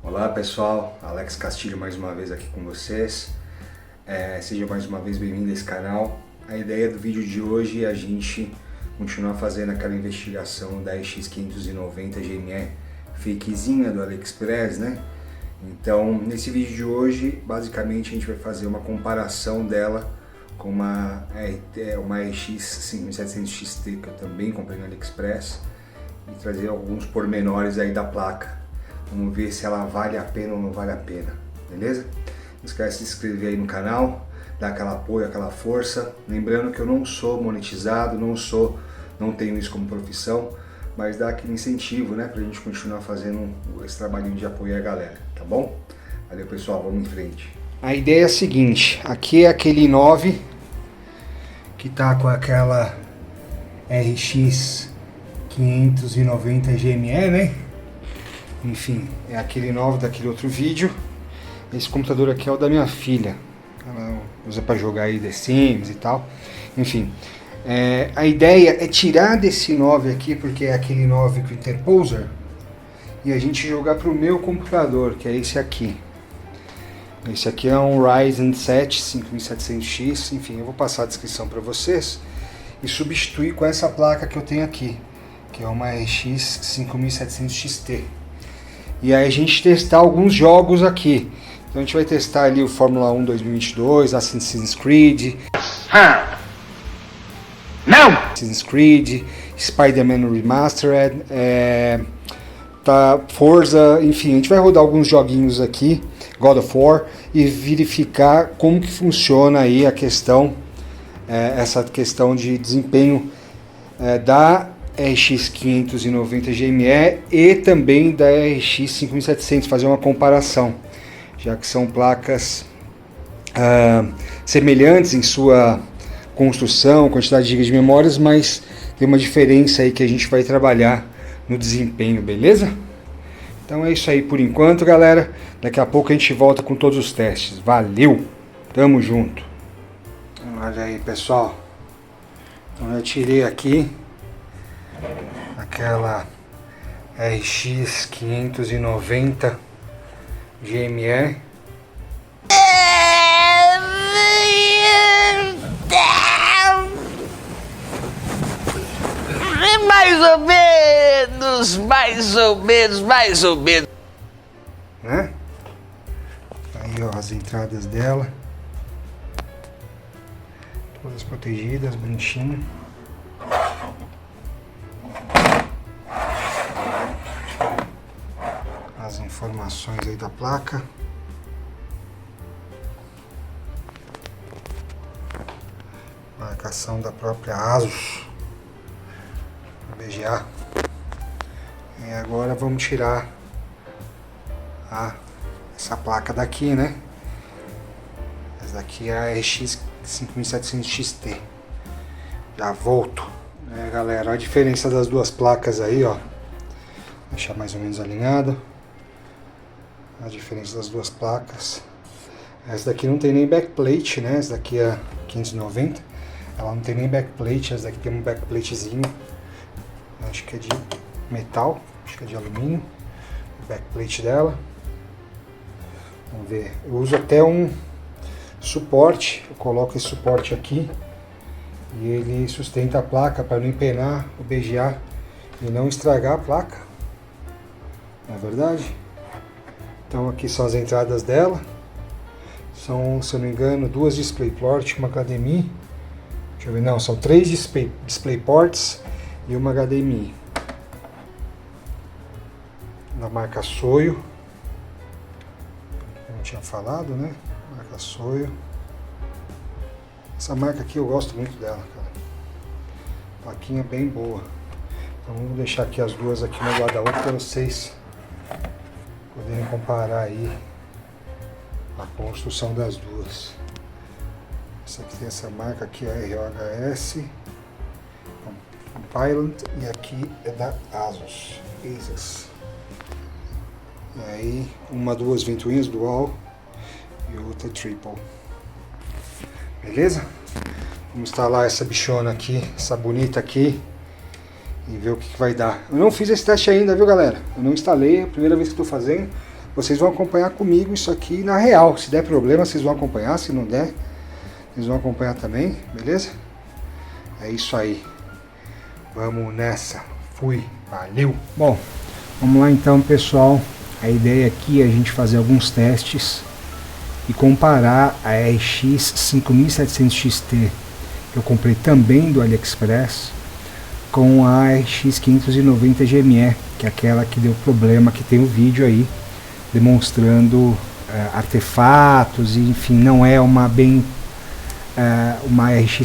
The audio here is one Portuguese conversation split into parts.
Olá pessoal, Alex Castilho mais uma vez aqui com vocês. Seja mais uma vez bem-vindo a esse canal. A ideia do vídeo de hoje é a gente continuar fazendo aquela investigação da RX590 GME fakezinha do AliExpress, né? Então, nesse vídeo de hoje, basicamente a gente vai fazer uma comparação dela com uma RX 5700 XT que eu também comprei no AliExpress e trazer alguns pormenores aí da placa. Vamos ver se ela vale a pena ou não vale a pena, beleza? Não esquece de se inscrever aí no canal, dar aquele apoio, aquela força. Lembrando que eu não sou monetizado, não tenho isso como profissão, mas dá aquele incentivo, né, pra gente continuar fazendo esse trabalhinho de apoio a galera, tá bom? Valeu pessoal, vamos em frente. A ideia é a seguinte, aqui é aquele i9 que tá com aquela RX 590 GME, né? Enfim, é aquele i9 daquele outro vídeo. Esse computador aqui é o da minha filha. Ela usa para jogar aí The Sims e tal. Enfim, a ideia é tirar desse i9 aqui, porque é aquele i9 com interposer, e a gente jogar para o meu computador, que é esse aqui. Esse aqui é um Ryzen 7 5700X. Enfim, eu vou passar a descrição para vocês e substituir com essa placa que eu tenho aqui, que é uma RX 5700 XT. E aí a gente testar alguns jogos aqui. Então a gente vai testar ali o Fórmula 1 2022, Assassin's Creed, Assassin's Creed, Spider-Man Remastered, Forza, enfim, a gente vai rodar alguns joguinhos aqui, God of War, e verificar como que funciona aí a questão, essa questão de desempenho da RX 590 GME e também da RX 5700, fazer uma comparação, já que são placas semelhantes em sua construção, quantidade de gigas de memórias, mas tem uma diferença aí que a gente vai trabalhar no desempenho, beleza? Então é isso aí por enquanto, galera. Daqui a pouco a gente volta com todos os testes. Valeu! Tamo junto! Olha aí, pessoal. Então eu tirei aqui aquela RX 590 GME. Mais ou menos. Né? Aí ó, as entradas dela. Todas protegidas, bonitinho. As informações aí da placa. Marcação da própria ASUS. BGA. E agora vamos tirar essa placa daqui, né? Essa daqui é a RX 5700 XT. Já volto. Galera, a diferença das duas placas aí, ó. Deixar mais ou menos alinhado. A diferença das duas placas. Essa daqui não tem nem backplate, né? Essa daqui é 590. Ela não tem nem backplate. Essa daqui tem um backplatezinho. Acho que é de metal. Acho que é de alumínio. O backplate dela. Vamos ver. Eu uso até um suporte. Eu coloco esse suporte aqui. E ele sustenta a placa para não empenar o BGA e não estragar a placa. Não é verdade? Então aqui são as entradas dela. São, se eu não me engano, duas DisplayPort, uma HDMI. Deixa eu ver, não, são três DisplayPorts e uma HDMI. Da marca Soio. Eu não tinha falado, né? Marca Soio. Essa marca aqui eu gosto muito dela, cara. Plaquinha bem boa. Então vamos deixar aqui as duas aqui uma do lado da outra para vocês poderem comparar aí a construção das duas. Essa aqui tem essa marca aqui, a ROHS Pilot, e aqui é da ASUS. E aí duas ventoinhas dual e outra triple. Beleza? Vamos instalar essa bichona aqui, essa bonita aqui, e ver o que vai dar. Eu não fiz esse teste ainda, viu galera? Eu não instalei, é a primeira vez que estou fazendo. vocês vão acompanhar comigo isso aqui na real. Se der problema, vocês vão acompanhar, se não der, vocês vão acompanhar também, beleza? É isso aí. Vamos nessa. Fui. Valeu. Bom, vamos lá então, pessoal. A ideia aqui é a gente fazer alguns testes e comparar a RX 5700 XT que eu comprei também do AliExpress com a RX 590 GME, que é aquela que deu problema, que tem o vídeo aí demonstrando artefatos e enfim, não é uma RX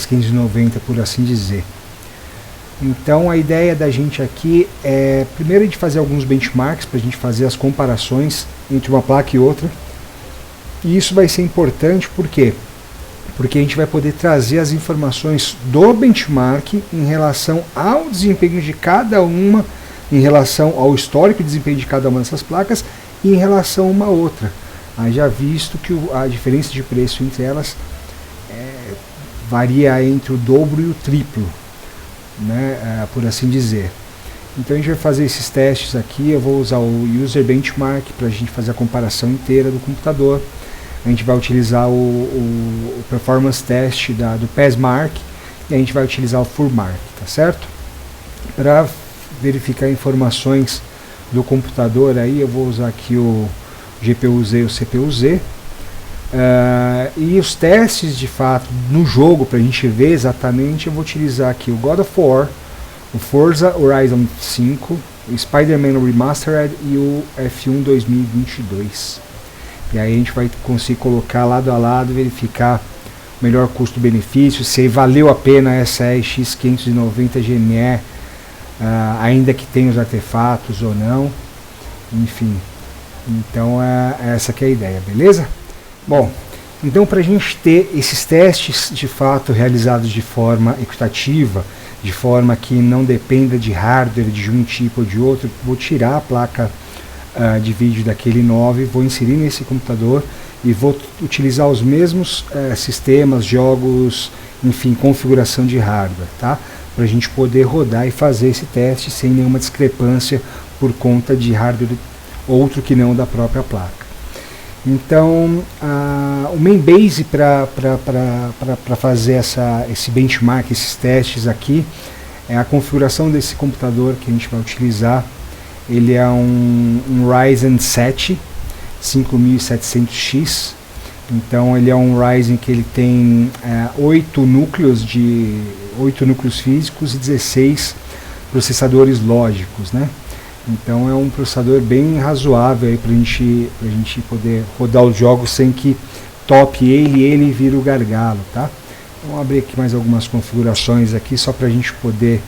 590, por assim dizer. Então a ideia da gente aqui é primeiro a gente fazer alguns benchmarks para a gente fazer as comparações entre uma placa e outra. E isso vai ser importante porque a gente vai poder trazer as informações do benchmark em relação ao desempenho de cada uma, em relação ao histórico de desempenho de cada uma dessas placas e em relação a uma outra. Já visto que a diferença de preço entre elas varia entre o dobro e o triplo, né, por assim dizer. Então a gente vai fazer esses testes aqui. Eu vou usar o User Benchmark para a gente fazer a comparação inteira do computador. A gente vai utilizar o Performance Test do PESMark e a gente vai utilizar o FurMark, tá certo? Para verificar informações do computador aí, eu vou usar aqui o GPU-Z e o CPU-Z. E os testes de fato no jogo, para a gente ver exatamente, eu vou utilizar aqui o God of War, o Forza Horizon 5, o Spider-Man Remastered e o F1 2022. E aí a gente vai conseguir colocar lado a lado, verificar o melhor custo-benefício, se valeu a pena essa RX 590 GME, ainda que tenha os artefatos ou não, enfim. Então essa que é a ideia, beleza? Bom, então para a gente ter esses testes de fato realizados de forma equitativa, de forma que não dependa de hardware de um tipo ou de outro, vou tirar a placa de vídeo daquele 9, vou inserir nesse computador e vou utilizar os mesmos sistemas, jogos, enfim, configuração de hardware, tá? Para a gente poder rodar e fazer esse teste sem nenhuma discrepância por conta de hardware outro que não da própria placa. Então, o main base para fazer esse benchmark, esses testes aqui, é a configuração desse computador que a gente vai utilizar. Ele é um Ryzen 7 5700X, então ele é um Ryzen que ele tem 8 núcleos físicos e 16 processadores lógicos, né? Então é um processador bem razoável para a gente poder rodar os jogos sem que tope ele vira o gargalo, tá? Vamos abrir aqui mais algumas configurações aqui só para a gente poder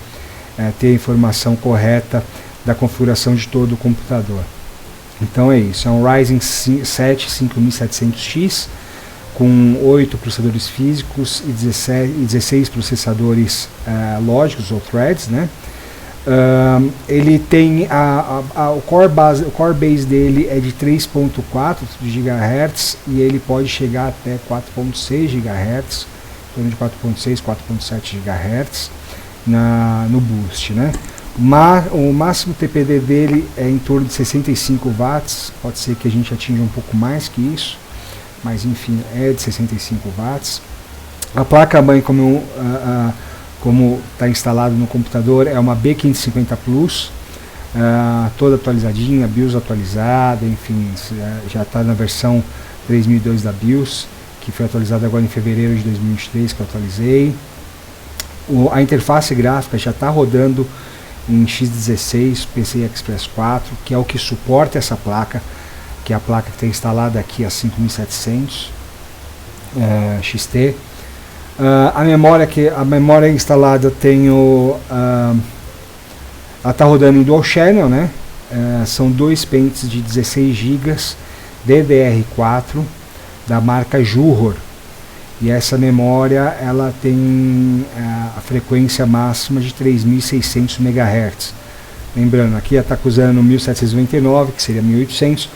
ter a informação correta da configuração de todo o computador. Então é isso, é um Ryzen 7 5700X com 8 processadores físicos e 16 processadores lógicos ou threads, né? Ele tem o core base dele é de 3.4 GHz e ele pode chegar até 4.6 GHz, em torno de 4.6, 4.7 GHz no boost, né? O máximo TPD dele é em torno de 65 watts, pode ser que a gente atinja um pouco mais que isso, mas enfim, é de 65 watts. A placa-mãe, como está instalado no computador, é uma B550 Plus, toda atualizadinha, BIOS atualizada, enfim, já está na versão 3002 da BIOS, que foi atualizada agora em fevereiro de 2023, que eu atualizei. A interface gráfica já está rodando em X16 PCI Express 4, que é o que suporta essa placa, que é a placa que está instalada aqui, a 5700 XT. A memória instalada ela está rodando em Dual Channel, né? São dois pentes de 16 GB DDR4 da marca Juhor. E essa memória ela tem a frequência máxima de 3.600 MHz. Lembrando, aqui ela está usando 1799, que seria 1800.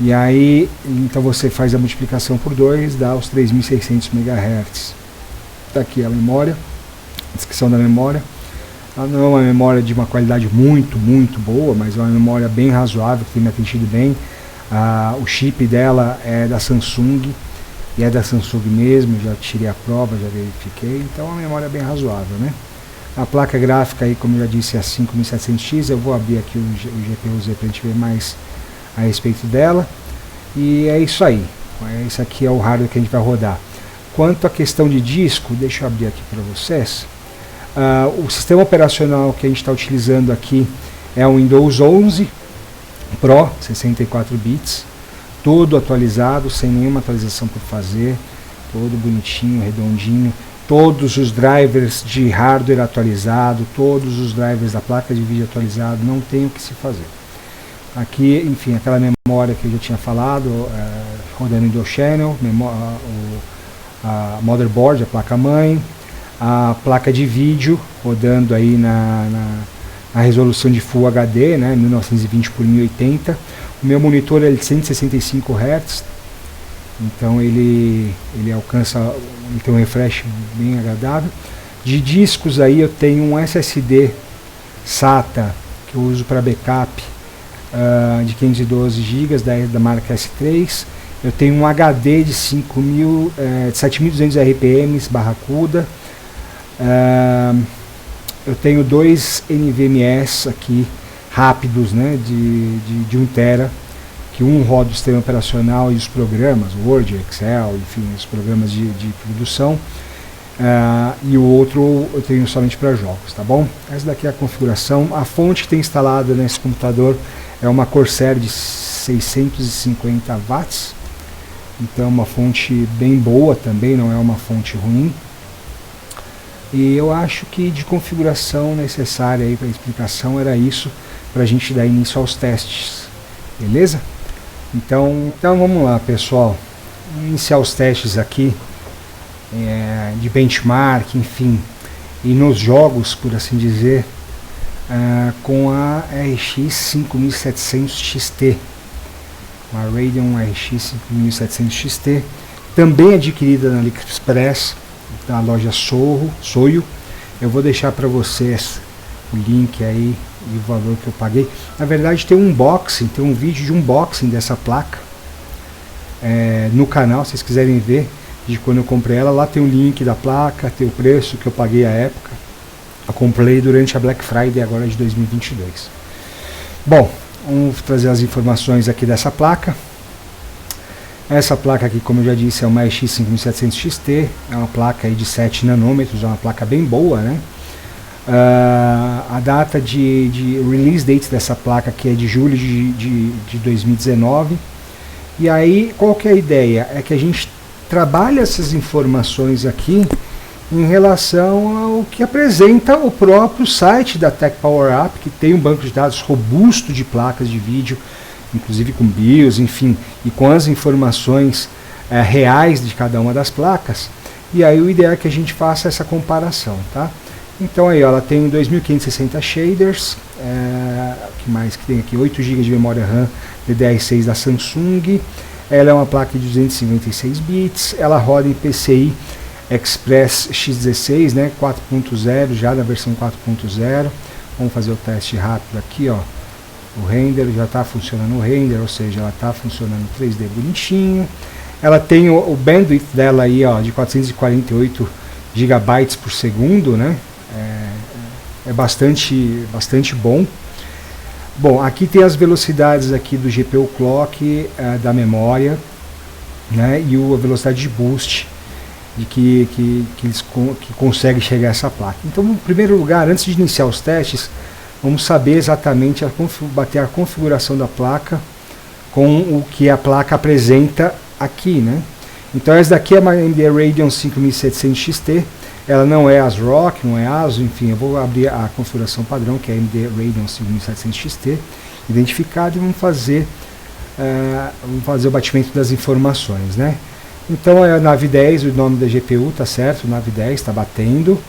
E aí, então você faz a multiplicação por 2, dá os 3.600 MHz. Está aqui a memória, descrição da memória. Ela não é uma memória de uma qualidade muito boa, mas é uma memória bem razoável, que tem me atendido bem. O chip dela é da Samsung, e é da Samsung mesmo, já tirei a prova, já verifiquei, então é uma memória bem razoável, né? A placa gráfica aí, como eu já disse, é a 5700X, eu vou abrir aqui o GPU-Z para a gente ver mais a respeito dela. E é isso aí, esse aqui é o hardware que a gente vai rodar. Quanto à questão de disco, deixa eu abrir aqui para vocês. O sistema operacional que a gente está utilizando aqui é o Windows 11 Pro, 64 bits, todo atualizado, sem nenhuma atualização por fazer, todo bonitinho, redondinho, todos os drivers de hardware atualizado, todos os drivers da placa de vídeo atualizado, não tem o que se fazer. Aqui, enfim, aquela memória que eu já tinha falado, rodando em dual channel, a motherboard, a placa-mãe, a placa de vídeo rodando aí na resolução de Full HD, né, 1920 por 1080. O meu monitor é de 165 Hz, então ele alcança, ele tem um refresh bem agradável. De discos aí eu tenho um SSD SATA que eu uso para backup de 512 GB da marca S3. Eu tenho um HD de 7200 RPMs Barracuda. Eu tenho dois NVMEs aqui rápidos, né, de 1 TB, que um roda o sistema operacional e os programas, Word, Excel, enfim, os programas de produção, e o outro eu tenho somente para jogos, tá bom? Essa daqui é a configuração. A fonte que tem instalada nesse computador é uma Corsair de 650 watts, então é uma fonte bem boa também, não é uma fonte ruim. E eu acho que de configuração necessária aí para explicação era isso, para a gente dar início aos testes, beleza? Então vamos lá, pessoal, iniciar os testes aqui de benchmark, enfim, e nos jogos, por assim dizer, com a RX 5700 XT, uma Radeon RX 5700 XT, também adquirida na AliExpress, da loja Soio. Eu vou deixar para vocês o link aí e o valor que eu paguei. Na verdade tem um unboxing, tem um vídeo de unboxing dessa placa no canal, se vocês quiserem ver de quando eu comprei ela. Lá tem o link da placa, tem o preço que eu paguei à época. Eu comprei durante a Black Friday agora de 2022. Bom, vamos trazer as informações aqui dessa placa. Essa placa aqui, como eu já disse, é uma RX 5700 XT, é uma placa aí de 7 nanômetros, é uma placa bem boa, né? A data de release date dessa placa aqui é de julho de 2019. E aí, qual que é a ideia? É que a gente trabalha essas informações aqui em relação ao que apresenta o próprio site da Tech Power Up, que tem um banco de dados robusto de placas de vídeo, inclusive com BIOS, enfim, e com as informações reais de cada uma das placas. E aí o ideal é que a gente faça essa comparação, tá? Então aí, ó, ela tem 2560 shaders, que mais que tem aqui? 8 GB de memória RAM DDR6 da Samsung. Ela é uma placa de 256 bits, ela roda em PCI Express X16, né, 4.0, já na versão 4.0. Vamos fazer o teste rápido aqui, ó. O render já está funcionando, o render, ou seja, ela está funcionando 3D bonitinho. Ela tem o bandwidth dela aí, ó, de 448 GB por segundo, né? É bastante bom. Bom, aqui tem as velocidades aqui do GPU clock, da memória, né? E a velocidade de boost de que consegue chegar a essa placa. Então, em primeiro lugar, antes de iniciar os testes, vamos saber exatamente, bater a configuração da placa com o que a placa apresenta aqui, né? Então essa daqui é uma AMD Radeon 5700 XT, ela não é ASRock, não é ASUS, enfim, eu vou abrir a configuração padrão, que é a AMD Radeon 5700 XT, identificado, e vamos fazer o batimento das informações, né? Então é a NAV10, o nome da GPU, tá certo, o NAV10 está batendo.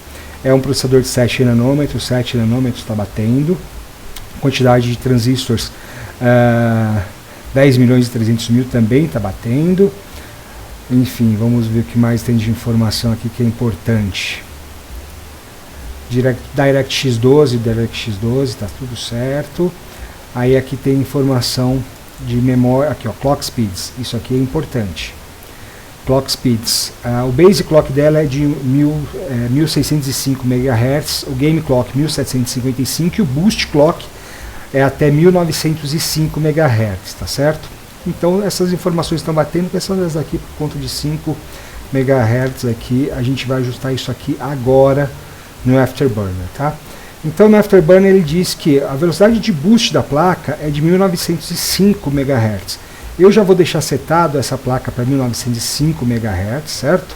É um processador de 7 nanômetros, 7 nanômetros está batendo. Quantidade de transistores, 10.300.000 também está batendo. Enfim, vamos ver o que mais tem de informação aqui que é importante. DirectX 12, está tudo certo. Aí aqui tem informação de memória, aqui ó, clock speeds, isso aqui é importante. Clock speeds, o base clock dela é de 1605 MHz, o game clock 1755 e o boost clock é até 1905 MHz, tá certo? Então essas informações estão batendo, pensando nessas aqui por conta de 5 MHz aqui, a gente vai ajustar isso aqui agora no Afterburner, tá? Então no Afterburner ele diz que a velocidade de boost da placa é de 1905 MHz. Eu já vou deixar setado essa placa para 1905 MHz, certo?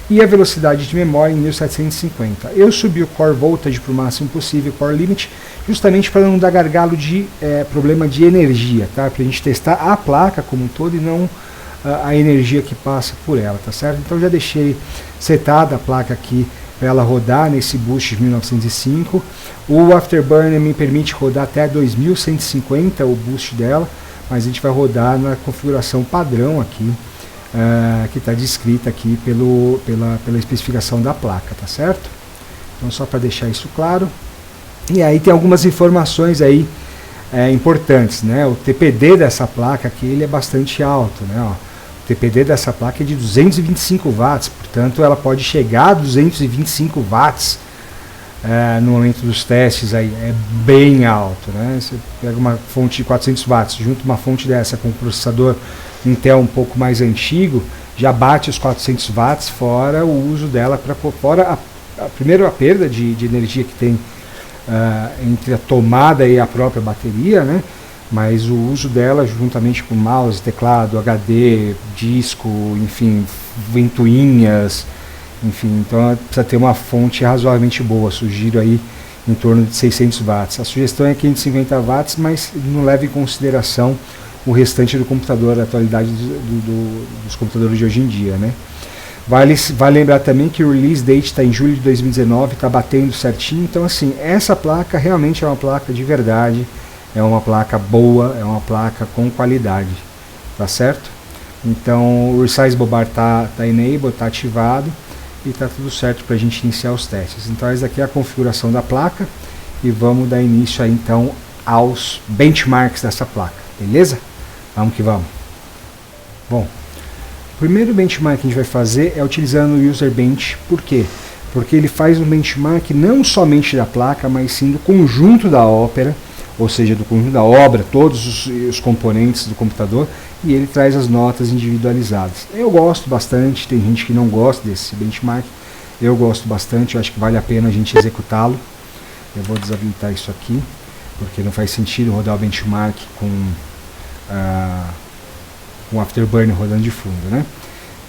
E a velocidade de memória em 1750. Eu subi o Core Voltage para o máximo possível, Core Limit, justamente para não dar gargalo de problema de energia, tá? Para a gente testar a placa como um todo e não a energia que passa por ela, tá certo? Então já deixei setada a placa aqui para ela rodar nesse boost de 1905. O Afterburner me permite rodar até 2150 o boost dela, mas a gente vai rodar na configuração padrão aqui, que está descrita aqui pela especificação da placa, tá certo? Então só para deixar isso claro. E aí tem algumas informações aí importantes, né? O TPD dessa placa aqui ele é bastante alto, né? Ó, o TPD dessa placa é de 225 watts, portanto ela pode chegar a 225 watts no momento dos testes, aí é bem alto, né? Você pega uma fonte de 400 watts, junto uma fonte dessa com um processador Intel um pouco mais antigo, já bate os 400 watts, fora o uso dela, fora primeiro a perda de energia que tem entre a tomada e a própria bateria, né? Mas o uso dela juntamente com mouse, teclado, HD, disco, enfim, ventoinhas, enfim, então precisa ter uma fonte razoavelmente boa. Sugiro aí em torno de 600 watts. A sugestão é 550 watts, mas não leva em consideração o restante do computador, a atualidade dos computadores de hoje em dia, né? Vale lembrar também que o release date está em julho de 2019, está batendo certinho. Então assim, essa placa realmente é uma placa de verdade, é uma placa boa, é uma placa com qualidade, tá certo? Então o Resize Bobar está enabled, está ativado e está tudo certo para a gente iniciar os testes. Então essa aqui é a configuração da placa e vamos dar início aí então aos benchmarks dessa placa, beleza? Vamos que vamos. Bom, o primeiro benchmark que a gente vai fazer é utilizando o User Bench. Por quê? Porque ele faz um benchmark não somente da placa, mas sim do conjunto da Opera, ou seja, do conjunto da obra, todos os componentes do computador, e ele traz as notas individualizadas. Eu gosto bastante, tem gente que não gosta desse benchmark, eu gosto bastante, eu acho que vale a pena a gente executá-lo. Eu vou desabilitar isso aqui, porque não faz sentido rodar o benchmark com o Afterburner rodando de fundo, né?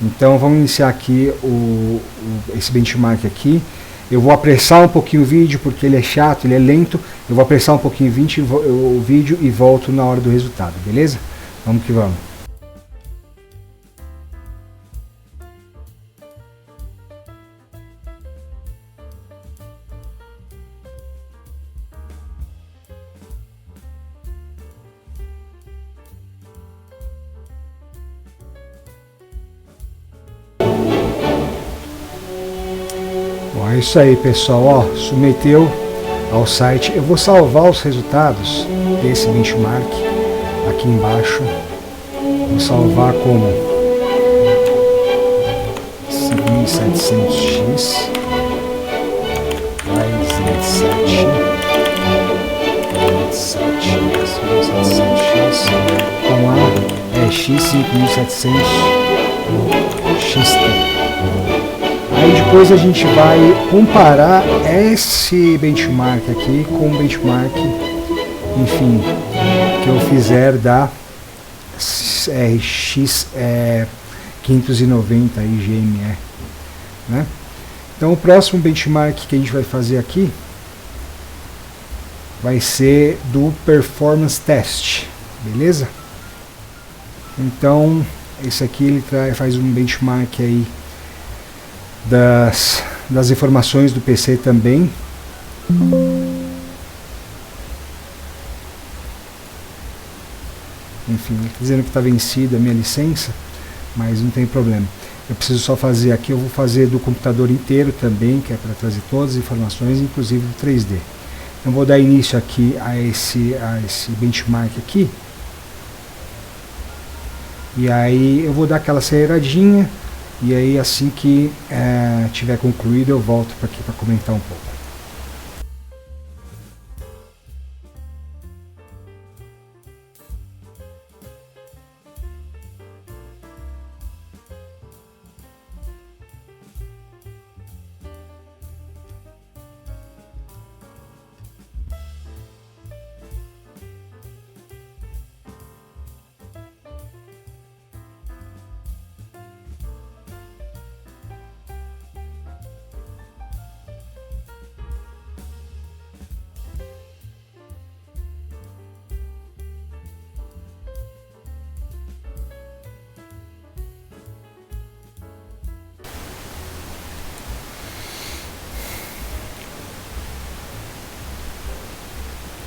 Então vamos iniciar aqui esse benchmark aqui. Eu vou apressar um pouquinho o vídeo porque ele é chato, ele é lento. Eu vou apressar um pouquinho o vídeo e volto na hora do resultado, beleza? Vamos que vamos. Bom, é isso aí, pessoal, ó, submeteu ao site. Eu vou salvar os resultados desse benchmark aqui embaixo. Vou salvar como 5700X Ryzen 7 5700X com a X5700 XT. Aí depois a gente vai comparar esse benchmark aqui com o benchmark, enfim, que eu fizer da RX 590 IGME, né? Então o próximo benchmark que a gente vai fazer aqui vai ser do Performance Test, beleza? Então esse aqui ele faz um benchmark aí das informações do PC também. Enfim, dizendo que está vencida a minha licença, mas não tem problema. Eu preciso só fazer aqui, eu vou fazer do computador inteiro também, que é para trazer todas as informações, inclusive do 3D. Então vou dar início aqui a esse benchmark aqui. E aí eu vou dar aquela aceleradinha, e aí assim que tiver concluído eu volto para aqui para comentar um pouco.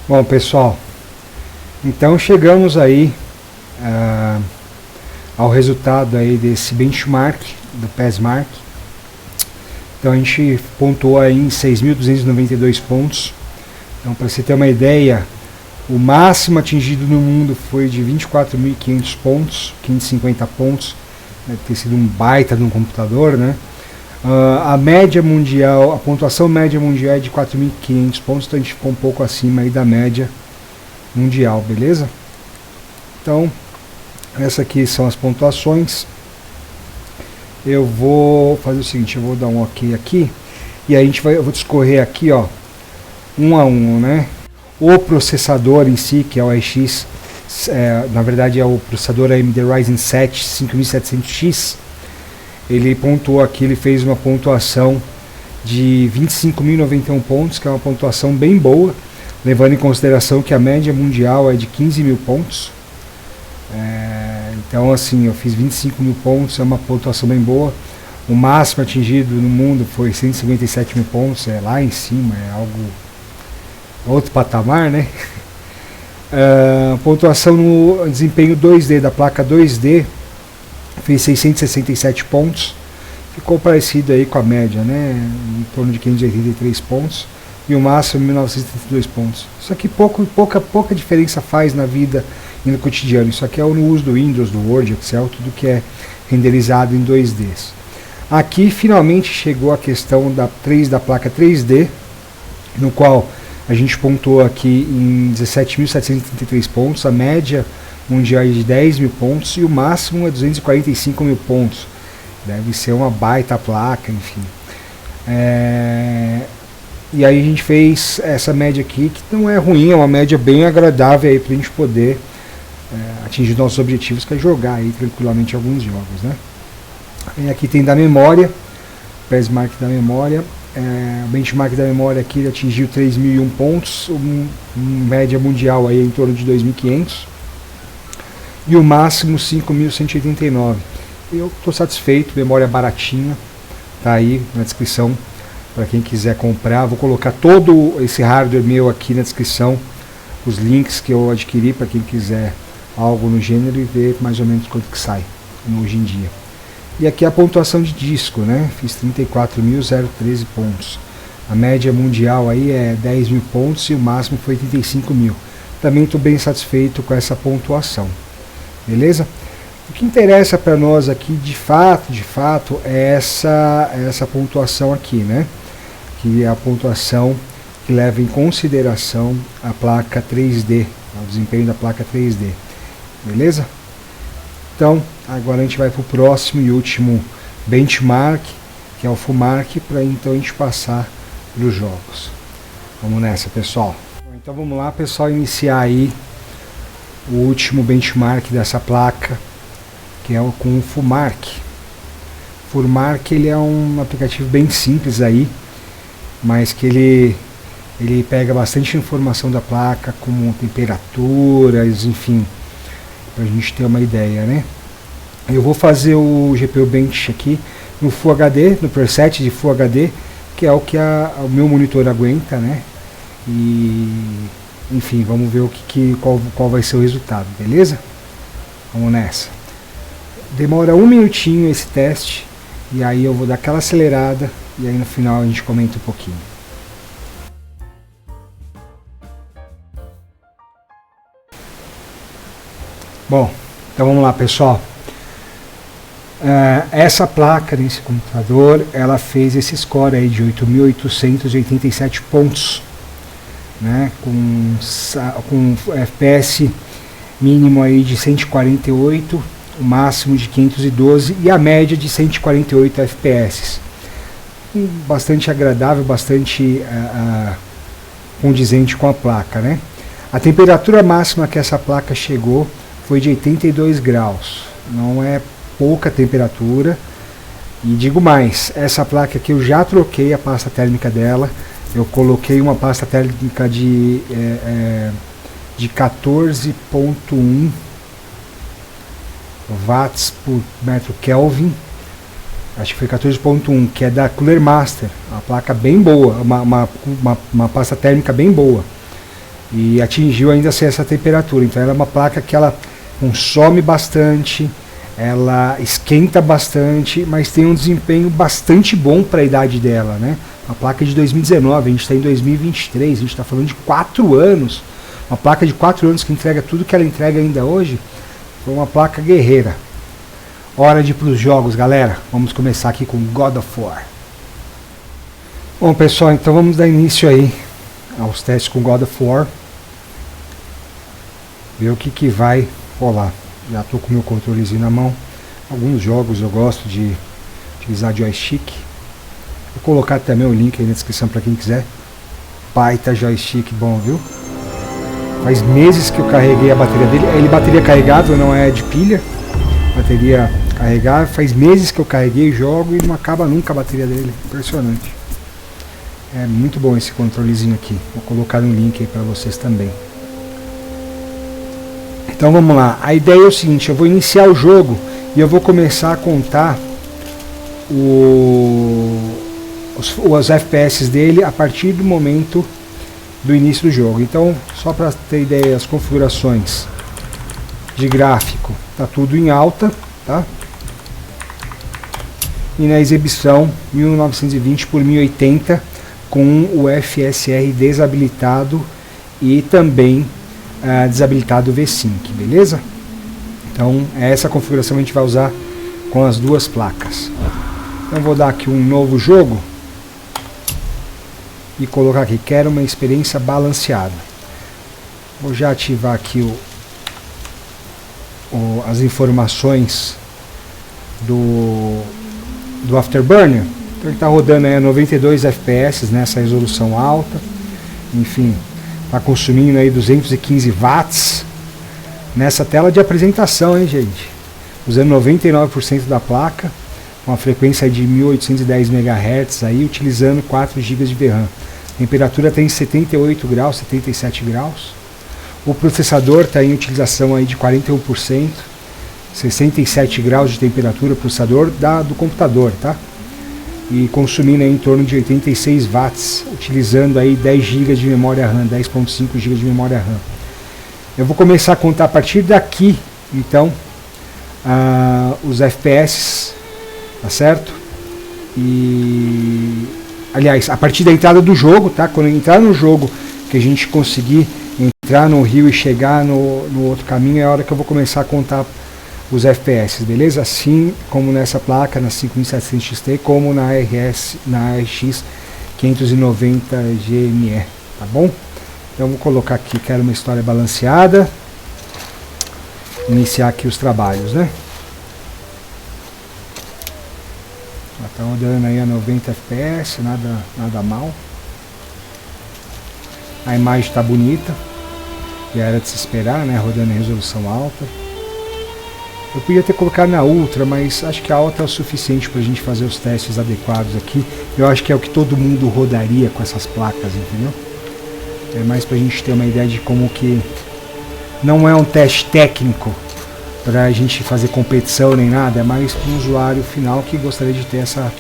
Bom, pessoal, então chegamos aí ao resultado aí desse benchmark do PESMark. Então a gente pontuou aí em 6.292 pontos. Então, para você ter uma ideia, o máximo atingido no mundo foi de 24.500 pontos, 550 pontos. Deve ter sido um baita de um computador, né? A média mundial, a pontuação média mundial é de 4.500 pontos, então a gente ficou um pouco acima aí da média mundial, beleza? Então, essas aqui são as pontuações. Eu vou fazer o seguinte, eu vou dar um OK aqui, e aí eu vou discorrer aqui, ó, um a um, né? O processador em si, que é o RX, na verdade é o processador AMD Ryzen 7 5700X, ele pontuou aqui, ele fez uma pontuação de 25.091 pontos, que é uma pontuação bem boa, levando em consideração que a média mundial é de 15.000 pontos. Então assim, eu fiz 25.000 pontos, é uma pontuação bem boa. O máximo atingido no mundo foi 157.000 pontos, é lá em cima, é algo outro patamar, né? Pontuação no desempenho 2D da placa 2D fez 667 pontos, ficou parecido aí com a média, né? Em torno de 583 pontos, e o máximo 1932 pontos. Isso aqui pouca diferença faz na vida e no cotidiano. Isso aqui é no uso do Windows, do Word, Excel, tudo que é renderizado em 2Ds. Aqui finalmente chegou a questão da placa 3D, no qual a gente pontuou aqui em 17.733 pontos, a média mundial é de 10.000 pontos e o máximo é 245.000 pontos. Deve ser uma baita placa, enfim. E aí a gente fez essa média aqui, que não é ruim, é uma média bem agradável aí para a gente poder atingir nossos objetivos, que é jogar aí tranquilamente alguns jogos, né? E aqui tem da memória, PESMark da memória. O benchmark da memória aqui ele atingiu 3.001 pontos, média mundial aí em torno de 2.500. E o máximo 5.189. Eu estou satisfeito, memória baratinha, tá aí na descrição para quem quiser comprar. Vou colocar todo esse hardware meu aqui na descrição, os links que eu adquiri para quem quiser algo no gênero e ver mais ou menos quanto que sai hoje em dia. E aqui a pontuação de disco, né? Fiz 34.013 pontos. A média mundial aí é 10.000 pontos e o máximo foi 85.000. Também estou bem satisfeito com essa pontuação. Beleza? O que interessa para nós aqui, de fato, é essa pontuação aqui, né? Que é a pontuação que leva em consideração a placa 3D, o desempenho da placa 3D. Beleza? Então, agora a gente vai para o próximo e último benchmark, que é o FUMark, para então a gente passar para os jogos. Vamos nessa, pessoal. Então vamos lá, pessoal, iniciar aí o último benchmark dessa placa, que é com o FUMark. FUMark ele é um aplicativo bem simples aí, mas que ele pega bastante informação da placa, como temperaturas, enfim, para a gente ter uma ideia, né? Eu vou fazer o GPU Bench aqui no Full HD, no preset de Full HD, que é o que o meu monitor aguenta, né? E enfim, vamos ver qual vai ser o resultado, beleza? Vamos nessa. demora 1 minutinho esse teste, e aí eu vou dar aquela acelerada, e aí no final a gente comenta um pouquinho. Bom, então vamos lá, pessoal. Essa placa nesse computador, ela fez esse score aí de 8.887 pontos, né, com FPS mínimo aí de 148, o máximo de 512 e a média de 148 FPS. Bastante agradável, bastante condizente com a placa, né? A temperatura máxima que essa placa chegou foi de 82 graus, não é pouca temperatura. E digo mais, essa placa aqui eu já troquei a pasta térmica dela, eu coloquei uma pasta térmica de 14.1 watts por metro Kelvin, acho que foi 14.1, que é da Cooler Master, uma placa bem boa, uma pasta térmica bem boa, e atingiu ainda assim essa temperatura. Então ela é uma placa que ela consome bastante, ela esquenta bastante, mas tem um desempenho bastante bom para a idade dela, né? Uma placa de 2019, a gente está em 2023, a gente está falando de 4 anos, uma placa de 4 anos que entrega tudo que ela entrega ainda hoje. Foi uma placa guerreira. Hora de ir para os jogos, galera. Vamos começar aqui com God of War. Bom, pessoal, então vamos dar início aí aos testes com God of War. Ver o que vai rolar. Já estou com o meu controlezinho na mão. Alguns jogos eu gosto de utilizar joystick. Vou colocar também o link aí na descrição para quem quiser. Baita joystick bom, viu? Faz meses que eu carreguei a bateria dele. Ele bateria carregável, não é de pilha. Bateria carregável. Faz meses que eu carreguei, jogo e não acaba nunca a bateria dele. Impressionante. É muito bom esse controlezinho aqui. Vou colocar um link aí para vocês também. Então vamos lá. A ideia é o seguinte, eu vou iniciar o jogo e eu vou começar a contar os FPS dele a partir do momento do início do jogo. Então, só para ter ideia, as configurações de gráfico, tá tudo em alta, tá? E na exibição 1920 por 1080 com o FSR desabilitado e também desabilitado o V-Sync, beleza? Então, essa configuração a gente vai usar com as duas placas. Então, vou dar aqui um novo jogo e colocar aqui, quero uma experiência balanceada. Vou já ativar aqui as informações do Afterburner. Então ele está rodando aí a 92 FPS nessa resolução alta. Enfim, está consumindo aí 215 watts nessa tela de apresentação, hein, gente? Usando 99% da placa, com a frequência de 1810 MHz aí, utilizando 4 GB de VRAM. Temperatura tem 78 graus, 77 graus. O processador está em utilização aí de 41%, 67 graus de temperatura, processador do computador, tá? E consumindo aí em torno de 86 watts, utilizando aí 10 GB de memória RAM, 10.5 GB de memória RAM. Eu vou começar a contar a partir daqui, então, os FPS, tá certo? E, aliás, a partir da entrada do jogo, tá? Quando entrar no jogo, que a gente conseguir entrar no rio e chegar no outro caminho, é a hora que eu vou começar a contar os FPS, beleza? Assim como nessa placa, na 5700 XT, como na RX 590 GME, tá bom? Então vou colocar aqui, quero uma história balanceada, iniciar aqui os trabalhos, né? Já tá rodando aí a 90 FPS, nada mal. A imagem tá bonita, já era de se esperar, né? Rodando em resolução alta. Eu podia ter colocado na Ultra, mas acho que a alta é o suficiente para a gente fazer os testes adequados aqui. Eu acho que é o que todo mundo rodaria com essas placas, entendeu? É mais para a gente ter uma ideia de como que... Não é um teste técnico para a gente fazer competição nem nada, é mais para um usuário final que gostaria de ter essa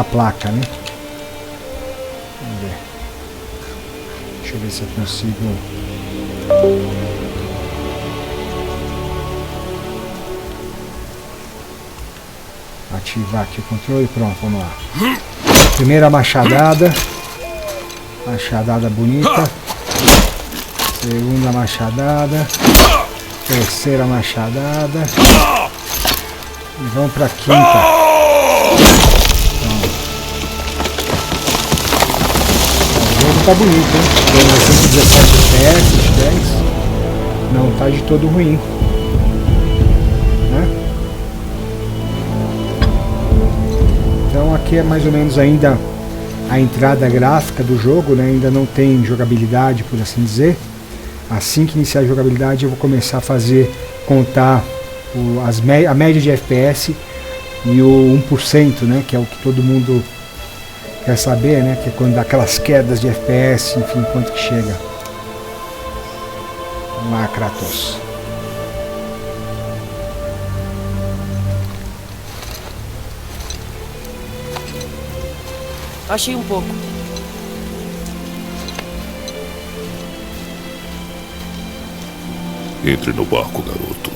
placa, né? Vamos ver. Deixa eu ver se eu consigo... ativar aqui o controle. Pronto, vamos lá. Primeira machadada. Machadada bonita. Segunda machadada. Terceira machadada. E vamos pra quinta. O jogo tá bonito, hein? Tem 117 FPS, 10. Não tá de todo ruim. Né? Então aqui é mais ou menos ainda a entrada gráfica do jogo, né? Ainda não tem jogabilidade, por assim dizer. Assim que iniciar a jogabilidade eu vou começar a contar a média de FPS e o 1%, né? Que é o que todo mundo quer saber, né? Que é quando dá aquelas quedas de FPS, enfim, quanto que chega. Vamos lá, Kratos. Achei um pouco. Entre no barco, garoto.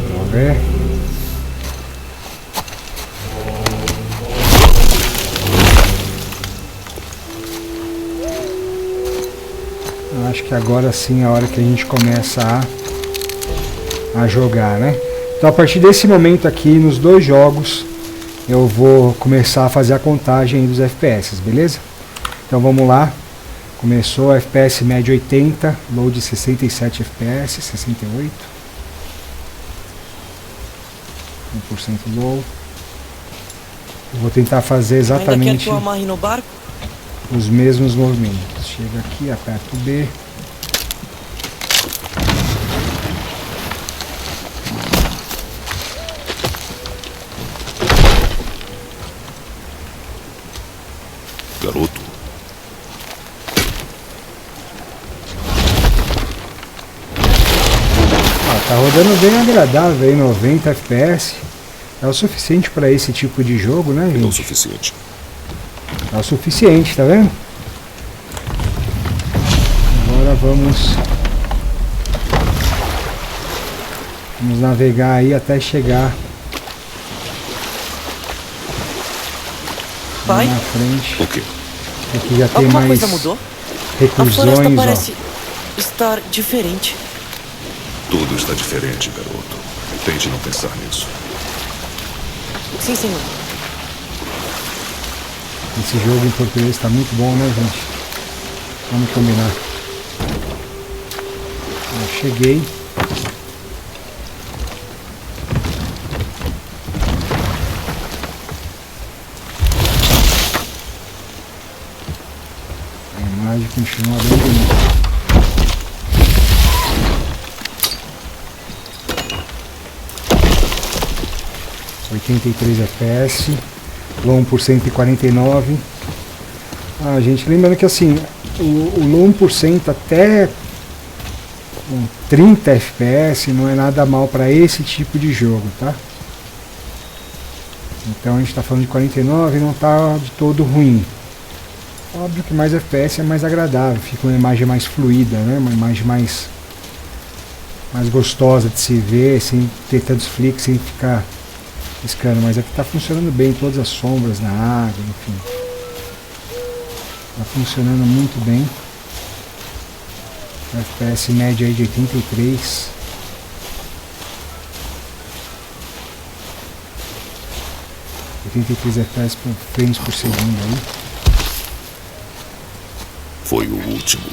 Vamos ver. Eu acho que agora sim é a hora que a gente começa a jogar, né? Então a partir desse momento aqui, nos dois jogos, eu vou começar a fazer a contagem dos FPS, beleza? Então vamos lá. Começou a FPS média 80, load 67 FPS, 68. 1% low. Eu vou tentar fazer exatamente Ainda quer que eu amarre no barco? os mesmos movimentos. Chega aqui, aperta o B. Garoto. Tá rodando bem agradável aí, 90 FPS. É o suficiente para esse tipo de jogo, né, gente? É o suficiente. É o suficiente, tá vendo? Agora vamos navegar aí até chegar Pai? lá na frente. O quê? Aqui já tem Alguma mais coisa mudou? A floresta reclusões, parece estar diferente. Tudo está diferente, garoto. Tente não pensar nisso. Sim, senhor. Esse jogo em português está muito bom, né, gente? Vamos combinar. Eu cheguei. A imagem continua bem bonita. FPS, low 1% e 49. Gente, lembrando que assim, o low 1% até 30 FPS não é nada mal para esse tipo de jogo, tá? Então a gente está falando de 49 e não está de todo ruim. Óbvio que mais FPS é mais agradável, fica uma imagem mais fluida, né? Uma imagem mais gostosa de se ver, sem ter tantos flicks, sem ficar piscando, mas aqui está funcionando bem, todas as sombras na água, enfim. Está funcionando muito bem. FPS média aí de 83. FPS por frames por segundo aí. Foi o último.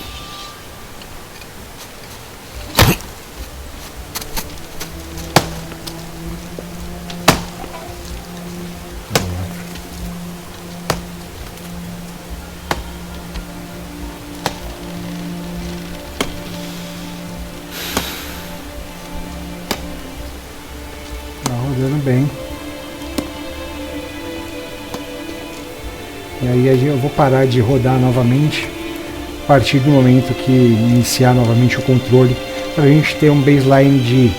Rodando bem. E aí eu vou parar de rodar novamente a partir do momento que iniciar novamente o controle, para a gente ter um baseline de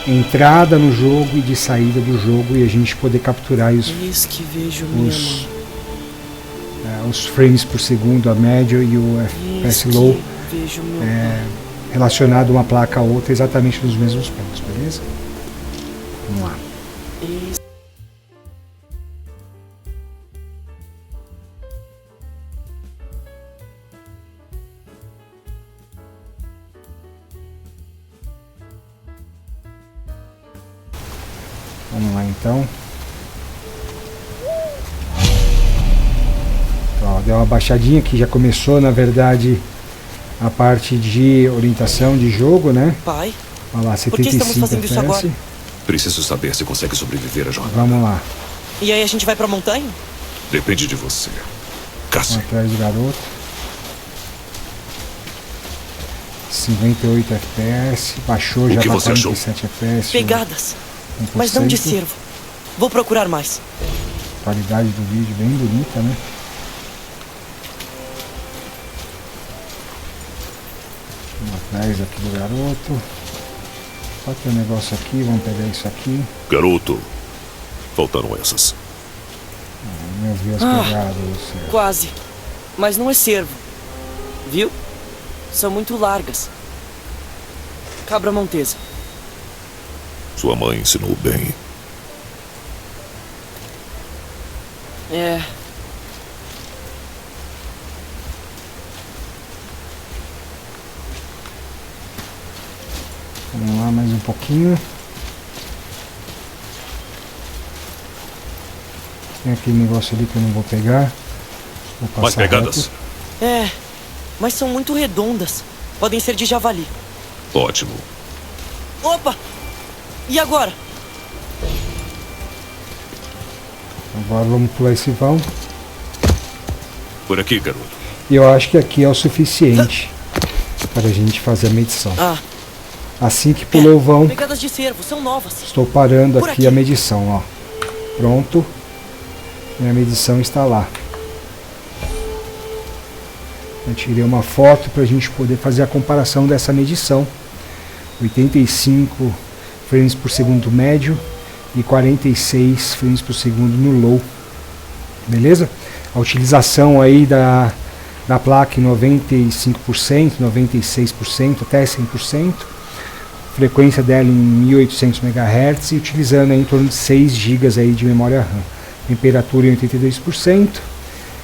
entrada no jogo e de saída do jogo, e a gente poder capturar Eis que vejo minha mãe. os frames por segundo, a média e o Eis FPS low que vejo meu pai. relacionado uma placa a outra exatamente nos mesmos pontos, beleza? Vamos lá. Eis- Vamos lá então. Ó, deu uma baixadinha que já começou, na verdade, a parte de orientação de jogo, né? Pai, Olha lá, Por que estamos 75 fazendo isso agora? FPS. Preciso saber se consegue sobreviver à jornada. Vamos lá, e aí a gente vai pra montanha? Depende de você. vamos Cássio, atrás do garoto. 58 FPS, baixou O já que para você achou? 47 FPS. Pegadas, 1%. mas não de cervo. Vou procurar mais. Qualidade do vídeo bem bonita, né? Vamos atrás aqui do garoto. Só tem um negócio aqui, vamos pegar isso aqui. garoto. Faltaram essas. Minhas vias Ah. pegadas. Você. Quase. Mas não é cervo. Viu? São muito largas. Cabra montesa. Sua mãe ensinou bem. É. Vamos lá, mais um pouquinho. Tem aquele negócio ali que eu não vou pegar. Vou passar Mais pegadas? reto. É. Mas são muito redondas. Podem ser de javali. Ótimo. Opa! E agora? Agora vamos pular esse vão. Por aqui, garoto. E eu acho que aqui é o suficiente para a gente fazer a medição. Ah, Assim que pulou o vão, pegadas de cervo, são novas. estou parando Por aqui aqui. a medição, ó. Pronto. Minha medição está lá. Eu tirei uma foto para a gente poder fazer a comparação dessa medição. 85 frames por segundo médio e 46 frames por segundo no low. Beleza? A utilização aí da placa em 95%, 96%, até 100%. Frequência dela em 1800 MHz e utilizando aí em torno de 6 GB aí de memória RAM. Temperatura em 82%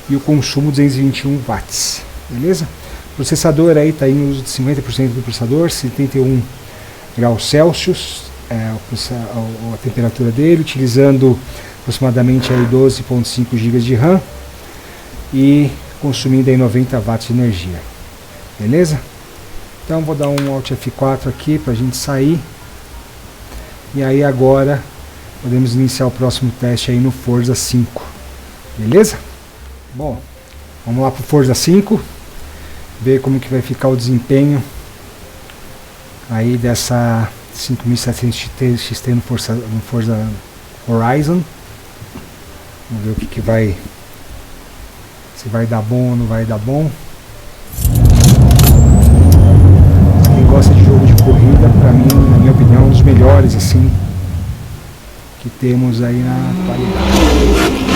e o consumo 221 watts. Beleza? O processador aí está em uso de 50% do processador, 71 graus Celsius, a temperatura dele, utilizando aproximadamente aí 12.5 GB de RAM e consumindo aí 90 watts de energia. Beleza? Então vou dar um Alt F4 aqui para a gente sair. E aí agora podemos iniciar o próximo teste aí no Forza 5. Beleza? Bom, vamos lá para o Forza 5. Ver como que vai ficar o desempenho aí dessa 5700 XT no Forza Horizon. Vamos ver o que vai, se vai dar bom ou não vai dar bom. Quem gosta de jogo de corrida, pra mim, na minha opinião, é um dos melhores assim que temos aí na atualidade.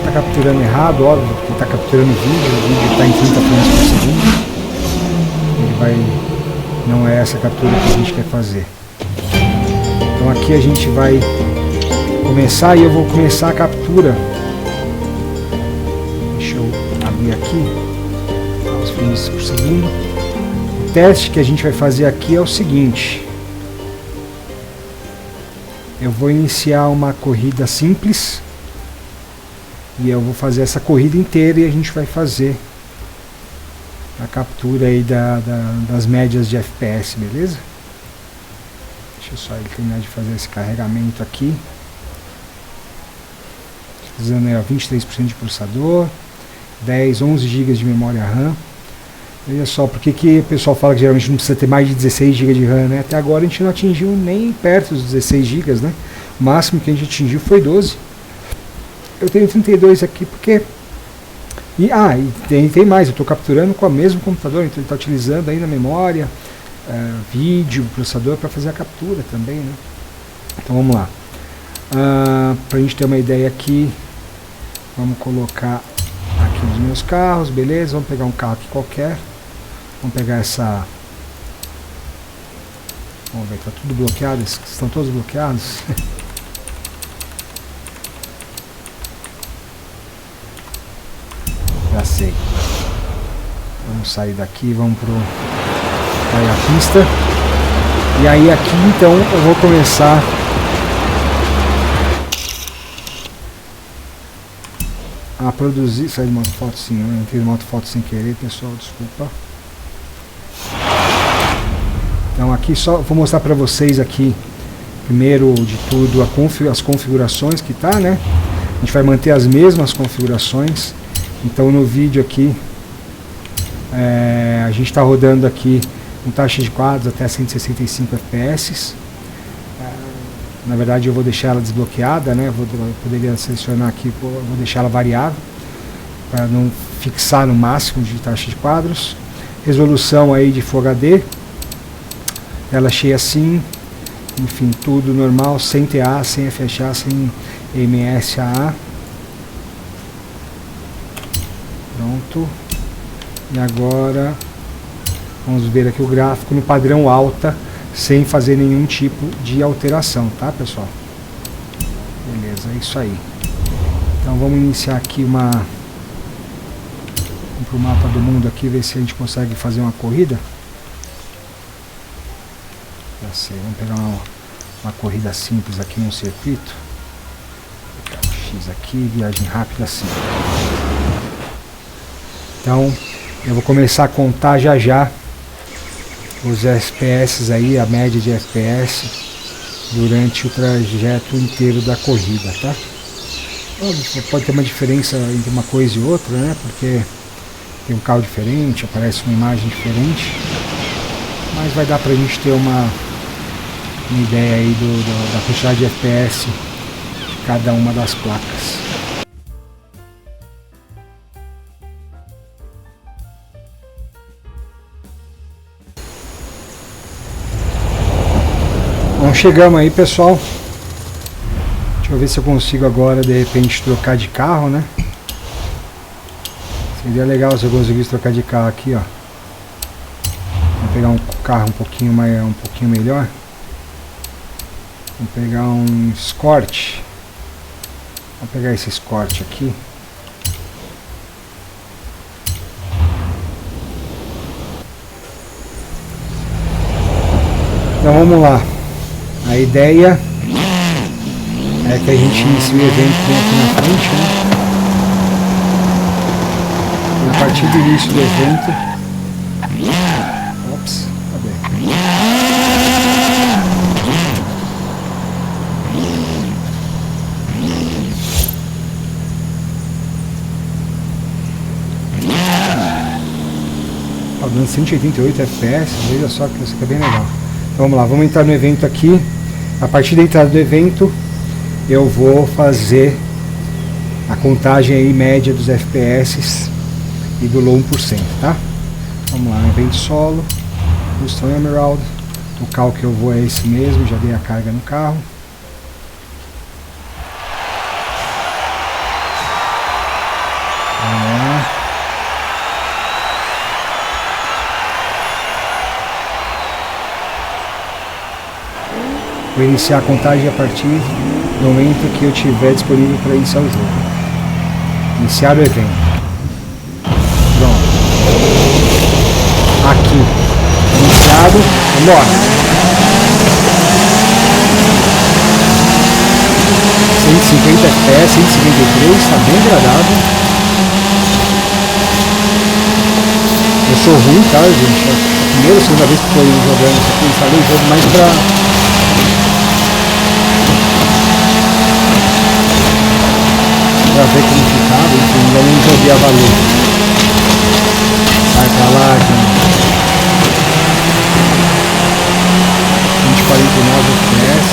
Tá capturando errado, óbvio, porque tá capturando o vídeo está em 30 frames por segundo. Ele vai, não é essa captura que a gente quer fazer. Então aqui a gente vai começar e eu vou começar a captura. Deixa eu abrir aqui os frames por segundo. O teste que a gente vai fazer aqui é o seguinte: eu vou iniciar uma corrida simples e eu vou fazer essa corrida inteira e a gente vai fazer a captura aí das médias de FPS, beleza? Deixa eu só ele terminar de fazer esse carregamento aqui. Usando aí, ó, 23% de processador, 11 GB de memória RAM. Olha só, porque que o pessoal fala que geralmente não precisa ter mais de 16 GB de RAM, né? Até agora a gente não atingiu nem perto dos 16 GB, né? O máximo que a gente atingiu foi 12. Eu tenho 32 aqui porque... E tem mais, eu estou capturando com o mesmo computador, então ele está utilizando ainda a memória. vídeo, processador para fazer a captura também, né? Então vamos lá. Para a gente ter uma ideia aqui, vamos colocar aqui os meus carros, beleza? Vamos pegar um carro aqui qualquer. Vamos pegar essa... Vamos ver, está tudo bloqueado, estão todos bloqueados. Já sei. Vamos sair daqui, vamos para a pista. E aí aqui então eu vou começar a produzir. Sair de moto foto sim, eu entrei de moto foto sem querer, pessoal, desculpa. Então aqui só vou mostrar para vocês aqui, primeiro de tudo, as configurações que tá, né? A gente vai manter as mesmas configurações. Então no vídeo aqui a gente está rodando aqui com taxa de quadros até 165 fps. Na verdade eu vou deixar ela desbloqueada, né? Poderia selecionar aqui, vou deixar ela variável para não fixar no máximo de taxa de quadros. Resolução aí de Full HD, ela cheia assim, enfim, tudo normal, sem TA, sem FHA, sem MSAA. Pronto. E agora vamos ver aqui o gráfico no padrão alta, sem fazer nenhum tipo de alteração, tá, pessoal? Beleza, é isso aí. Então vamos iniciar aqui vamos pro mapa do mundo aqui, ver se a gente consegue fazer uma corrida. Já sei, vamos pegar uma corrida simples aqui no circuito. Vou pegar o X aqui, viagem rápida assim. Então eu vou começar a contar já os FPS aí, a média de FPS durante o trajeto inteiro da corrida, tá? Pode ter uma diferença entre uma coisa e outra, né? Porque tem um carro diferente, aparece uma imagem diferente, mas vai dar pra gente ter uma ideia aí da quantidade de FPS de cada uma das placas. Bom, chegamos aí, pessoal. Deixa eu ver se eu consigo agora de repente trocar de carro, né? Seria legal se eu conseguisse trocar de carro aqui, ó. Vou pegar um carro um pouquinho melhor. Vou pegar um Escort. Vou pegar esse Escort aqui. Então vamos lá. A ideia é que a gente inicie o evento aqui na frente, né? E a partir do início do evento... Ops, cadê? Tá dando 188 FPS, veja só que isso aqui é bem legal. Então vamos lá, vamos entrar no evento aqui. A partir da entrada do evento, eu vou fazer a contagem aí média dos FPS e do low 1%, tá? Vamos lá, evento solo, Custom Emerald. O carro que eu vou é esse mesmo, já dei a carga no carro. Vamos lá. Vou iniciar a contagem a partir do momento que eu tiver disponível para iniciar o jogo. Iniciar o evento. Pronto. Aqui. Iniciado. Vambora. 150 FPS, 153, está bem agradável. Eu sou ruim, tá, gente? É a primeira ou segunda vez que estou jogando isso aqui. Eu instalei o jogo mais pra ver como ficava, enfim, ainda não joguei a valor. Sai pra lá, gente. 149 FPS.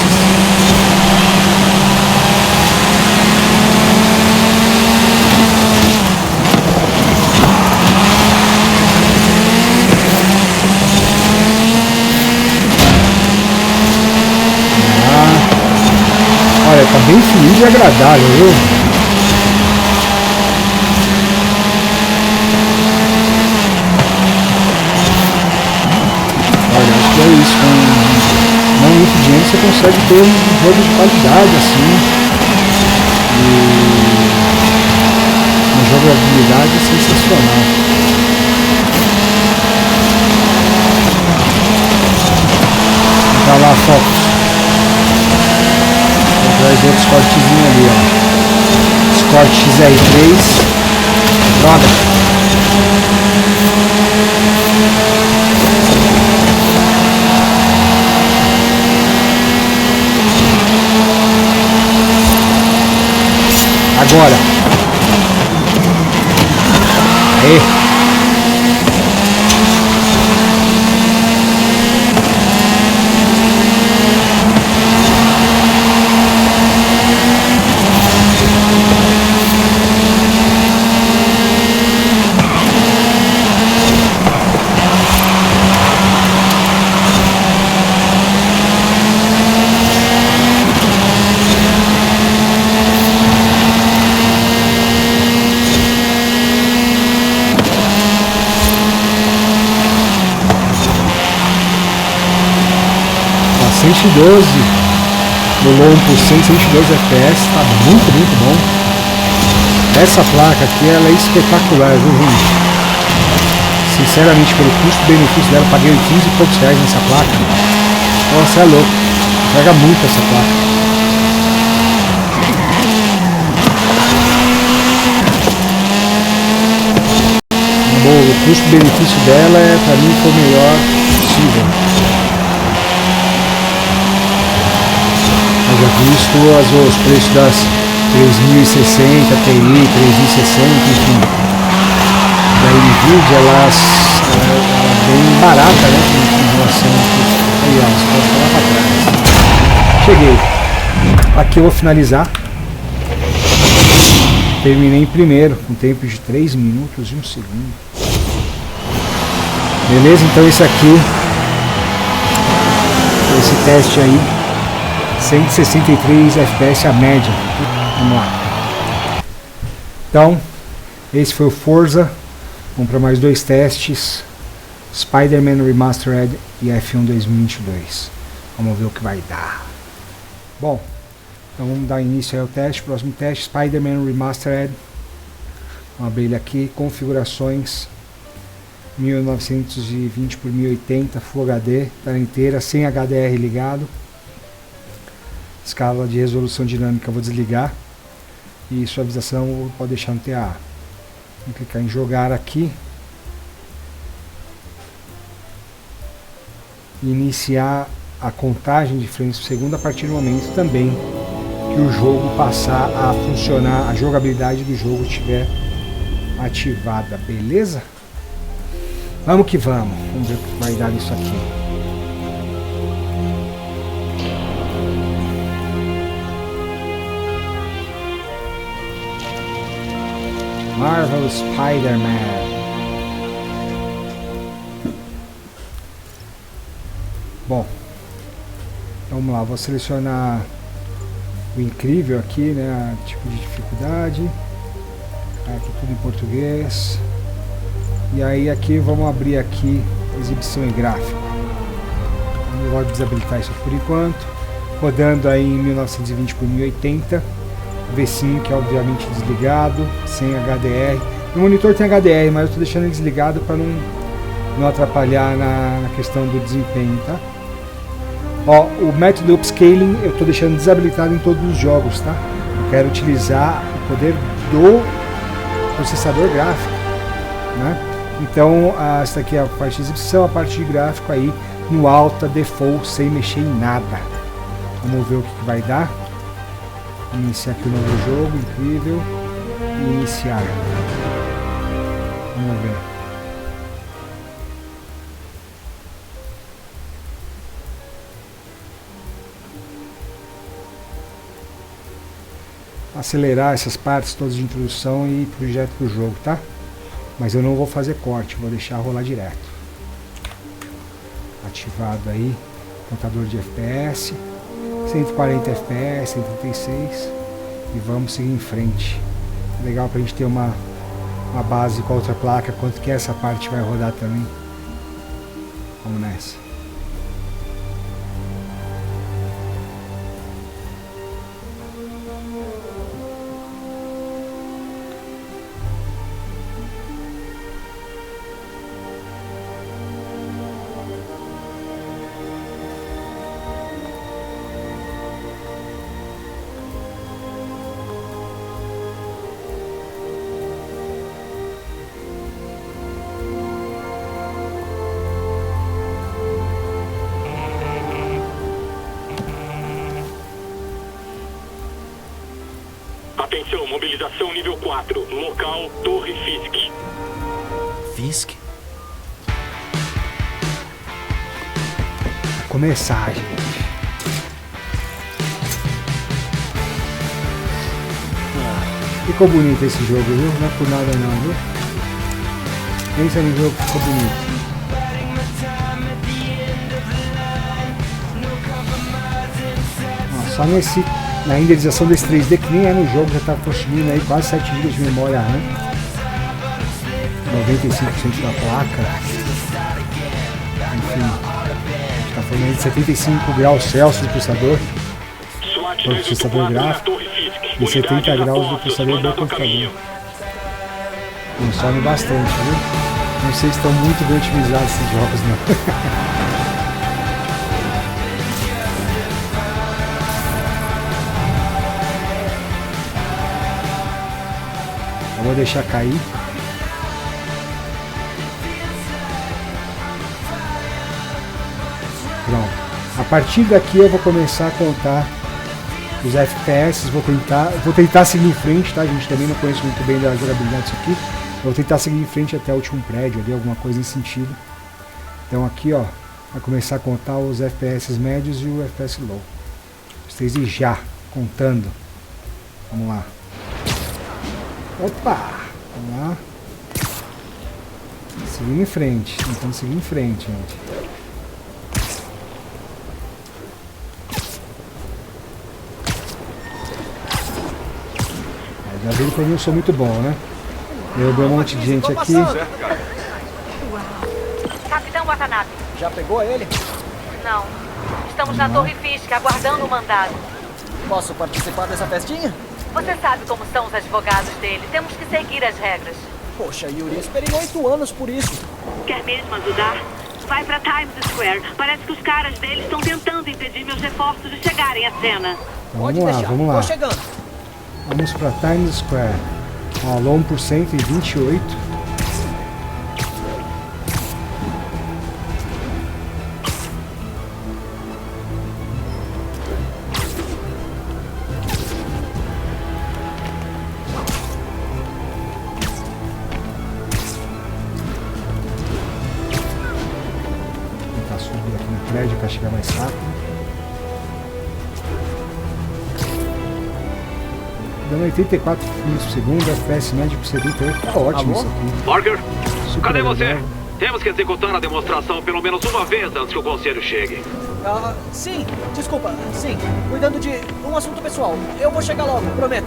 Tá bem fluido e agradável, viu? Olha, acho que é isso. Com não muito dinheiro você consegue ter um jogo de qualidade assim. E uma jogabilidade sensacional. Tá lá, Focus. Atrás de outro cortezinho ali, ó. Escort XR3. Droga. Agora. Aê. .112 no low 1%, 112 FPS, tá muito bom. Essa placa aqui ela é espetacular, viu, gente? Sinceramente, pelo custo-benefício dela, eu paguei 15 e poucos reais nessa placa. Nossa, é louco, pega muito essa placa. Bom, o custo-benefício dela pra mim foi o melhor possível. Já visto os preços das 3060 Ti, 3060, enfim, da Nvidia, ela é bem barata, né, em relação a aí, ó, as costas lá pra trás. Cheguei. Aqui eu vou finalizar. Terminei em primeiro, com tempo de 3 minutos e 1 segundo. Beleza? Então esse aqui, esse teste aí, 163 FPS a média. Vamos lá. Então, esse foi o Forza. Vamos para mais 2 testes: Spider-Man Remastered e F1 2022. Vamos ver o que vai dar. Bom, então vamos dar início ao teste. Próximo teste: Spider-Man Remastered. Vamos abrir ele aqui. Configurações 1920 por 1080 Full HD, tela inteira, sem HDR ligado. Escala de resolução dinâmica eu vou desligar. E suavização pode deixar no TA. Vou clicar em jogar aqui. E iniciar a contagem de frames por segundo a partir do momento também que o jogo passar a funcionar, a jogabilidade do jogo estiver ativada, beleza? Vamos que vamos. Vamos ver o que vai dar nisso aqui. Marvel Spider-Man. Bom, vamos lá, vou selecionar o incrível aqui, né, tipo de dificuldade. Aqui tudo em português. E aí aqui vamos abrir aqui exibição em gráfico. Eu vou desabilitar isso por enquanto. Rodando aí em 1920 por 1080. V5 que é obviamente desligado, sem HDR. O monitor tem HDR, mas eu estou deixando ele desligado para não atrapalhar na questão do desempenho, tá? Ó, o método upscaling eu estou deixando desabilitado em todos os jogos, tá? Eu quero utilizar o poder do processador gráfico, né? Então, essa aqui é a parte de exibição, a parte de gráfico aí no alta default, sem mexer em nada. Vamos ver o que vai dar. Iniciar aqui o novo jogo, incrível. E iniciar. Vamos ver. Acelerar essas partes todas de introdução e projeto do jogo, tá? Mas eu não vou fazer corte, vou deixar rolar direto. Ativado aí, contador de FPS. 140 FPS, 136 e vamos seguir em frente. Legal pra gente ter uma base com a outra placa, quanto que essa parte vai rodar também. Vamos nessa. Atenção, mobilização nível 4. Local, Torre Fisk. Fisk? Começar, gente. Ficou bonito esse jogo, viu? Não é por nada não, viu? Pensa no jogo que ficou bonito. Ó, só na renderização desse 3D, que nem é no jogo, já está consumindo aí quase 7 GB de memória RAM. 95% da placa. Enfim, a gente está falando aí de 75 graus Celsius do processador gráfico e 70 graus do processador do computador. Consome bastante, viu? Não sei se estão muito bem otimizados esses jogos, não. Eu vou deixar cair. Pronto. A partir daqui eu vou começar a contar os FPS. Vou tentar seguir em frente, tá, gente? Também não conheço muito bem da jogabilidade disso aqui. Vou tentar seguir em frente até o último prédio ali, alguma coisa nesse sentido. Então aqui, ó, vai começar a contar os FPS médios e o FPS low. Vocês ir já contando. Vamos lá. Opa! Vamos lá. Seguindo em frente. Tentando seguir em frente, gente. Já viram que eu não sou muito bom, né? Eu dei um monte de gente aqui. Capitão Watanabe. Já pegou ele? Não. Estamos na Torre Fisk, aguardando o mandado. Posso participar dessa festinha? Você sabe como são os advogados dele. Temos que seguir as regras. Poxa, Yuri, esperei 8 anos por isso. Quer mesmo ajudar? Vai pra Times Square. Parece que os caras dele estão tentando impedir meus reforços de chegarem à cena. Vamos lá, vamos lá. Tô chegando. Vamos pra Times Square. Ó, low 1% em 28. Tentar subir aqui no prédio para chegar mais rápido. Dando 84 frames por segundo, FPS médio por 78. Tá ótimo isso aqui. Parker, Super cadê legal. você? Temos que executar a demonstração pelo menos uma vez antes que o conselho chegue. Sim, desculpa, sim. Cuidando de um assunto pessoal. Eu vou chegar logo, prometo.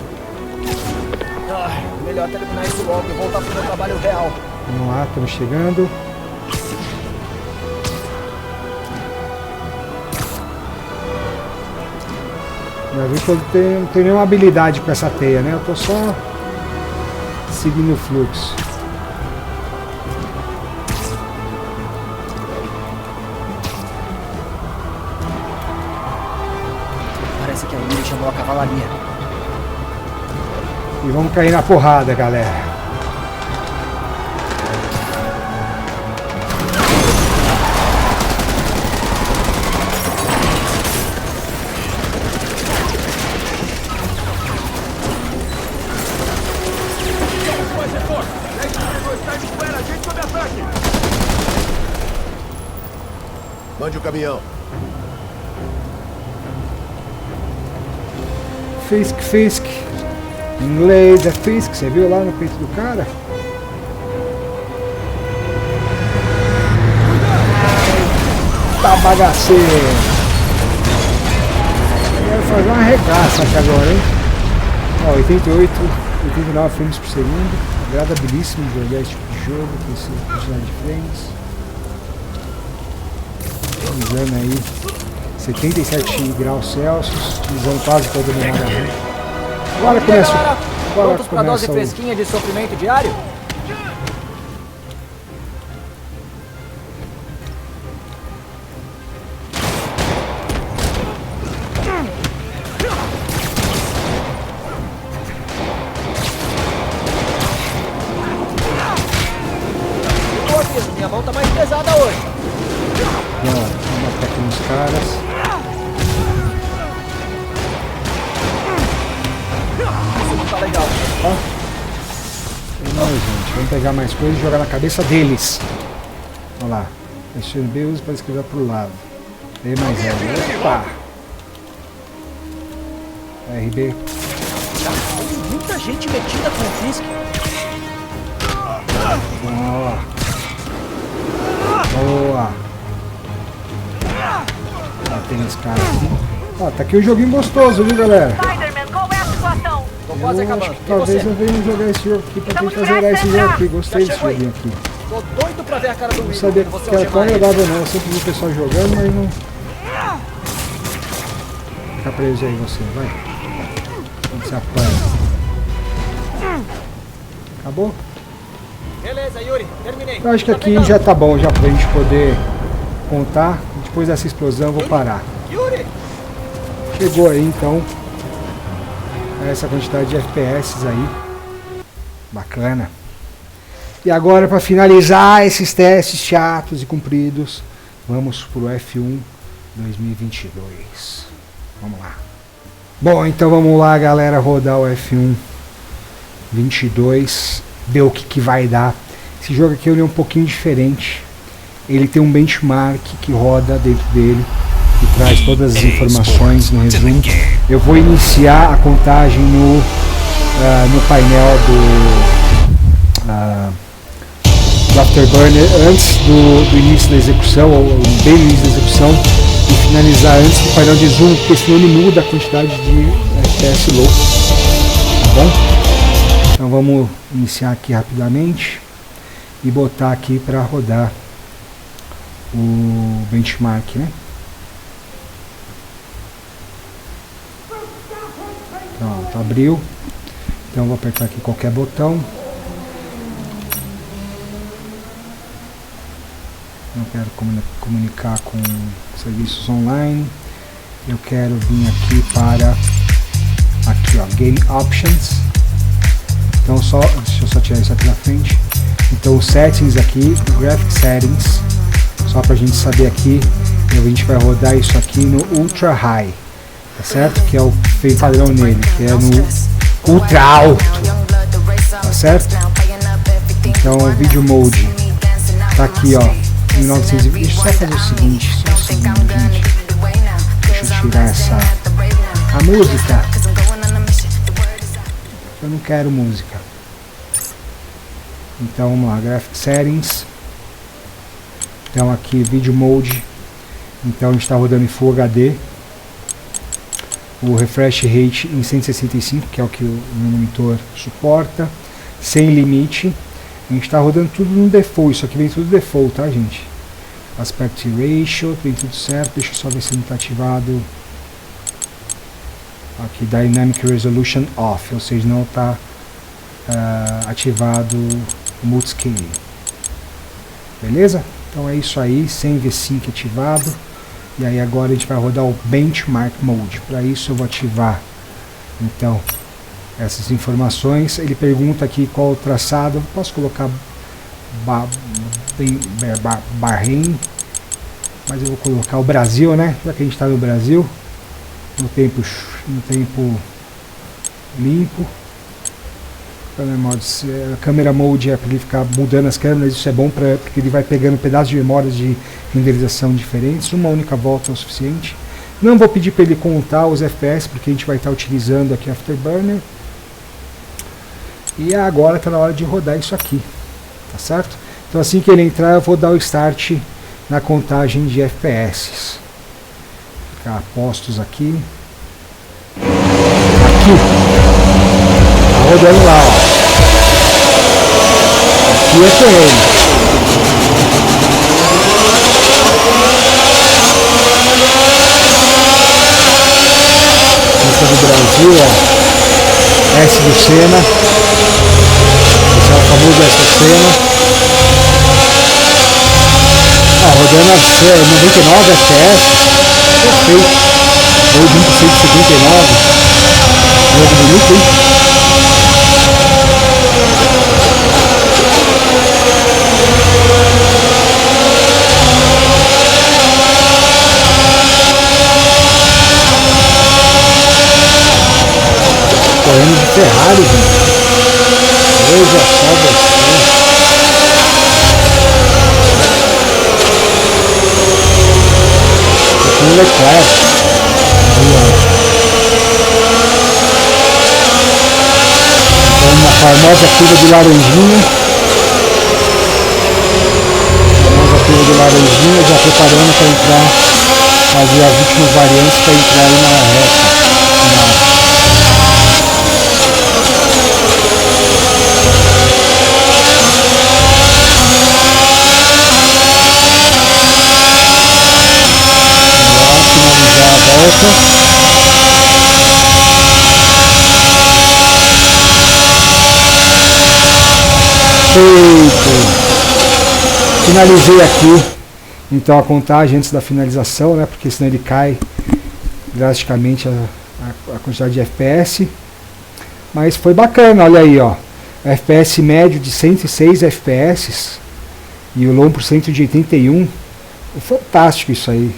Melhor terminar isso logo e voltar pro meu trabalho real. Vamos lá, estamos chegando. Já vi que eu não tenho nenhuma habilidade com essa teia, né? Eu tô só seguindo o fluxo. Parece que a Yuri chamou a cavalaria. E vamos cair na porrada, galera. Mande o caminhão. Fisk. Em inglês é Fisk, você viu lá no peito do cara? Tá bagaceiro. fazer uma arregaça aqui agora, hein? Ó, 88, 89 frames por segundo. Agradabilíssimo jogar esse tipo de jogo com esse quantidade de frames. Utilizando aí 77 graus Celsius, utilizando quase toda a memória RAM. Agora começa. Prontos para dose fresquinha de sofrimento diário? Minha mão tá mais pesada hoje. Vamos matar aqui nos caras. Isso não tá legal. Ó. Não, gente. Vamos pegar mais coisas e jogar na cabeça deles. Olha lá. Mexer B usa para escrever pro lado. E mais L. Opa! RB. Tem muita gente metida com o Fisk. Boa. Boa. Tem esse cara aqui. Ó, tá aqui um joguinho gostoso, viu, galera? Spider-Man, qual é a situação? Tô quase acabando. Acho que talvez eu venha jogar esse jogo aqui pra tentar zerar esse jogo aqui. Gostei desse joguinho aqui. Tô doido pra ver a cara do Não Will sabia quando você que era tão algemar ele. agradável não. Eu sempre vi o pessoal jogando, mas não... Fica preso aí você, vai. Onde você apanha. Acabou? Beleza, Yuri, terminei. Eu acho que aqui já tá bom, já pra gente poder contar. Depois dessa explosão eu vou parar. Yuri! Chegou aí então essa quantidade de FPS aí. Bacana. E agora, para finalizar esses testes chatos e compridos, vamos pro F1 2022. Vamos lá. Bom, então vamos lá, galera, rodar o F1 22, ver o que vai dar. Esse jogo aqui ele é um pouquinho diferente. Ele tem um benchmark que roda dentro dele e traz todas as informações no resumo. Eu vou iniciar a contagem no painel do Afterburner antes do início da execução, ou bem no início da execução, e finalizar antes do painel de zoom, porque senão ele muda a quantidade de FPS low. Tá bom? Então vamos iniciar aqui rapidamente e botar aqui para rodar o benchmark, né? Pronto, abriu. Então vou apertar aqui qualquer botão. Eu quero comunicar com serviços online. Eu quero vir aqui para aqui, ó, Game Options. Então deixa eu só tirar isso aqui na frente. Então os settings aqui, Graphic Settings, só para a gente saber aqui, a gente vai rodar isso aqui no Ultra High, tá certo? Que é o feito padrão nele, que é no Ultra Alto, tá certo? Então o Video Mode tá aqui, ó, 1920. Deixa eu só fazer o seguinte, só um segundo, gente. Deixa eu tirar a música. Eu não quero música. Então vamos lá, Graphic Settings. Então aqui Video Mode. Então a gente está rodando em Full HD. O Refresh Rate em 165, que é o que o meu monitor suporta. Sem limite. A gente está rodando tudo no default. Isso aqui vem tudo default, tá, gente? Aspect Ratio, vem tudo certo. Deixa eu só ver se não está ativado. Aqui Dynamic Resolution Off, ou seja, não está ativado o Multiscale. Beleza? Então é isso aí, sem V-Sync ativado. E aí agora a gente vai rodar o Benchmark Mode. Para isso eu vou ativar então essas informações. Ele pergunta aqui qual o traçado. Eu posso colocar Bahrein, mas eu vou colocar o Brasil, né? Já que a gente está no Brasil, no tempo limpo. A câmera mode é para ele ficar mudando as câmeras. Isso é bom porque ele vai pegando pedaços de memórias de renderização diferentes. Uma única volta é o suficiente. Não vou pedir para ele contar os FPS, porque a gente vai estar utilizando aqui Afterburner. E agora está na hora de rodar isso aqui, tá certo? Então assim que ele entrar eu vou dar o start na contagem de FPS. Ficar postos aqui. aqui. Tá rodando lá, ó. Aqui é terreno. Pista do Brasil, ó. S do Senna. Esse é o famoso S do Senna. Rodando a 99 FPS. Perfeito. Ou 2679. Jogo bonito, hein? Correndo de Ferrari, gente. Veja só você. Com Leclerc. Então, uma famosa curva de laranjinha. Famosa curva de laranjinha, já preparando para entrar, fazer as últimas variantes para entrar aí na reta final. Feito. Finalizei aqui então a contagem antes da finalização, né? Porque senão ele cai drasticamente a quantidade de FPS. Mas foi bacana, olha aí, ó. FPS médio de 106 FPS e o long por 181. É fantástico isso aí.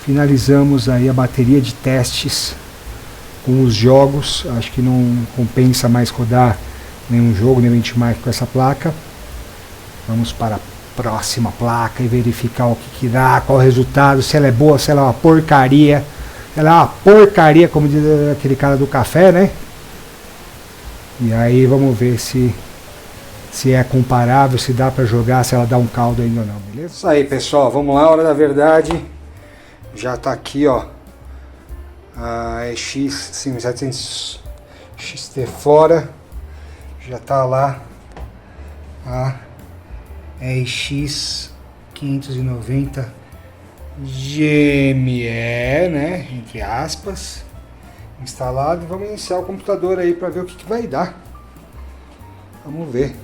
Finalizamos aí a bateria de testes com os jogos. Acho que não compensa mais rodar nenhum jogo, nenhum benchmark com essa placa. Vamos para a próxima placa e verificar o que dá, qual o resultado, se ela é boa, se ela é uma porcaria. Ela é uma porcaria, como diz aquele cara do café, né? E aí vamos ver se é comparável, se dá para jogar, se ela dá um caldo ainda ou não, beleza? Isso aí, pessoal, vamos lá, hora da verdade. Já tá aqui, ó, a EX 5700 XT fora, já tá lá a EX 590 GME, né, entre aspas, instalado. E vamos iniciar o computador aí para ver o que vai dar. Vamos ver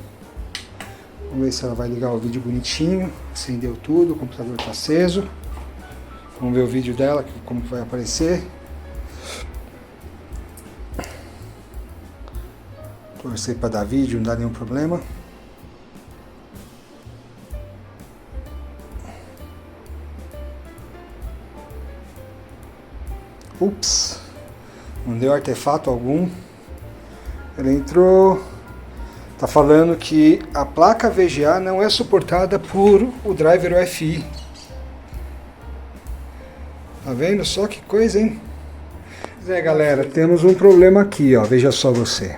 se ela vai ligar o vídeo bonitinho. Acendeu tudo, o computador tá aceso. Vamos ver o vídeo dela, como que vai aparecer. Torcer para dar vídeo, não dá nenhum problema. Ups, não deu artefato algum. Ele entrou. Tá falando que a placa VGA não é suportada por o driver UEFI. Tá vendo só que coisa, hein? Pois é, galera, temos um problema aqui, ó. Veja só você.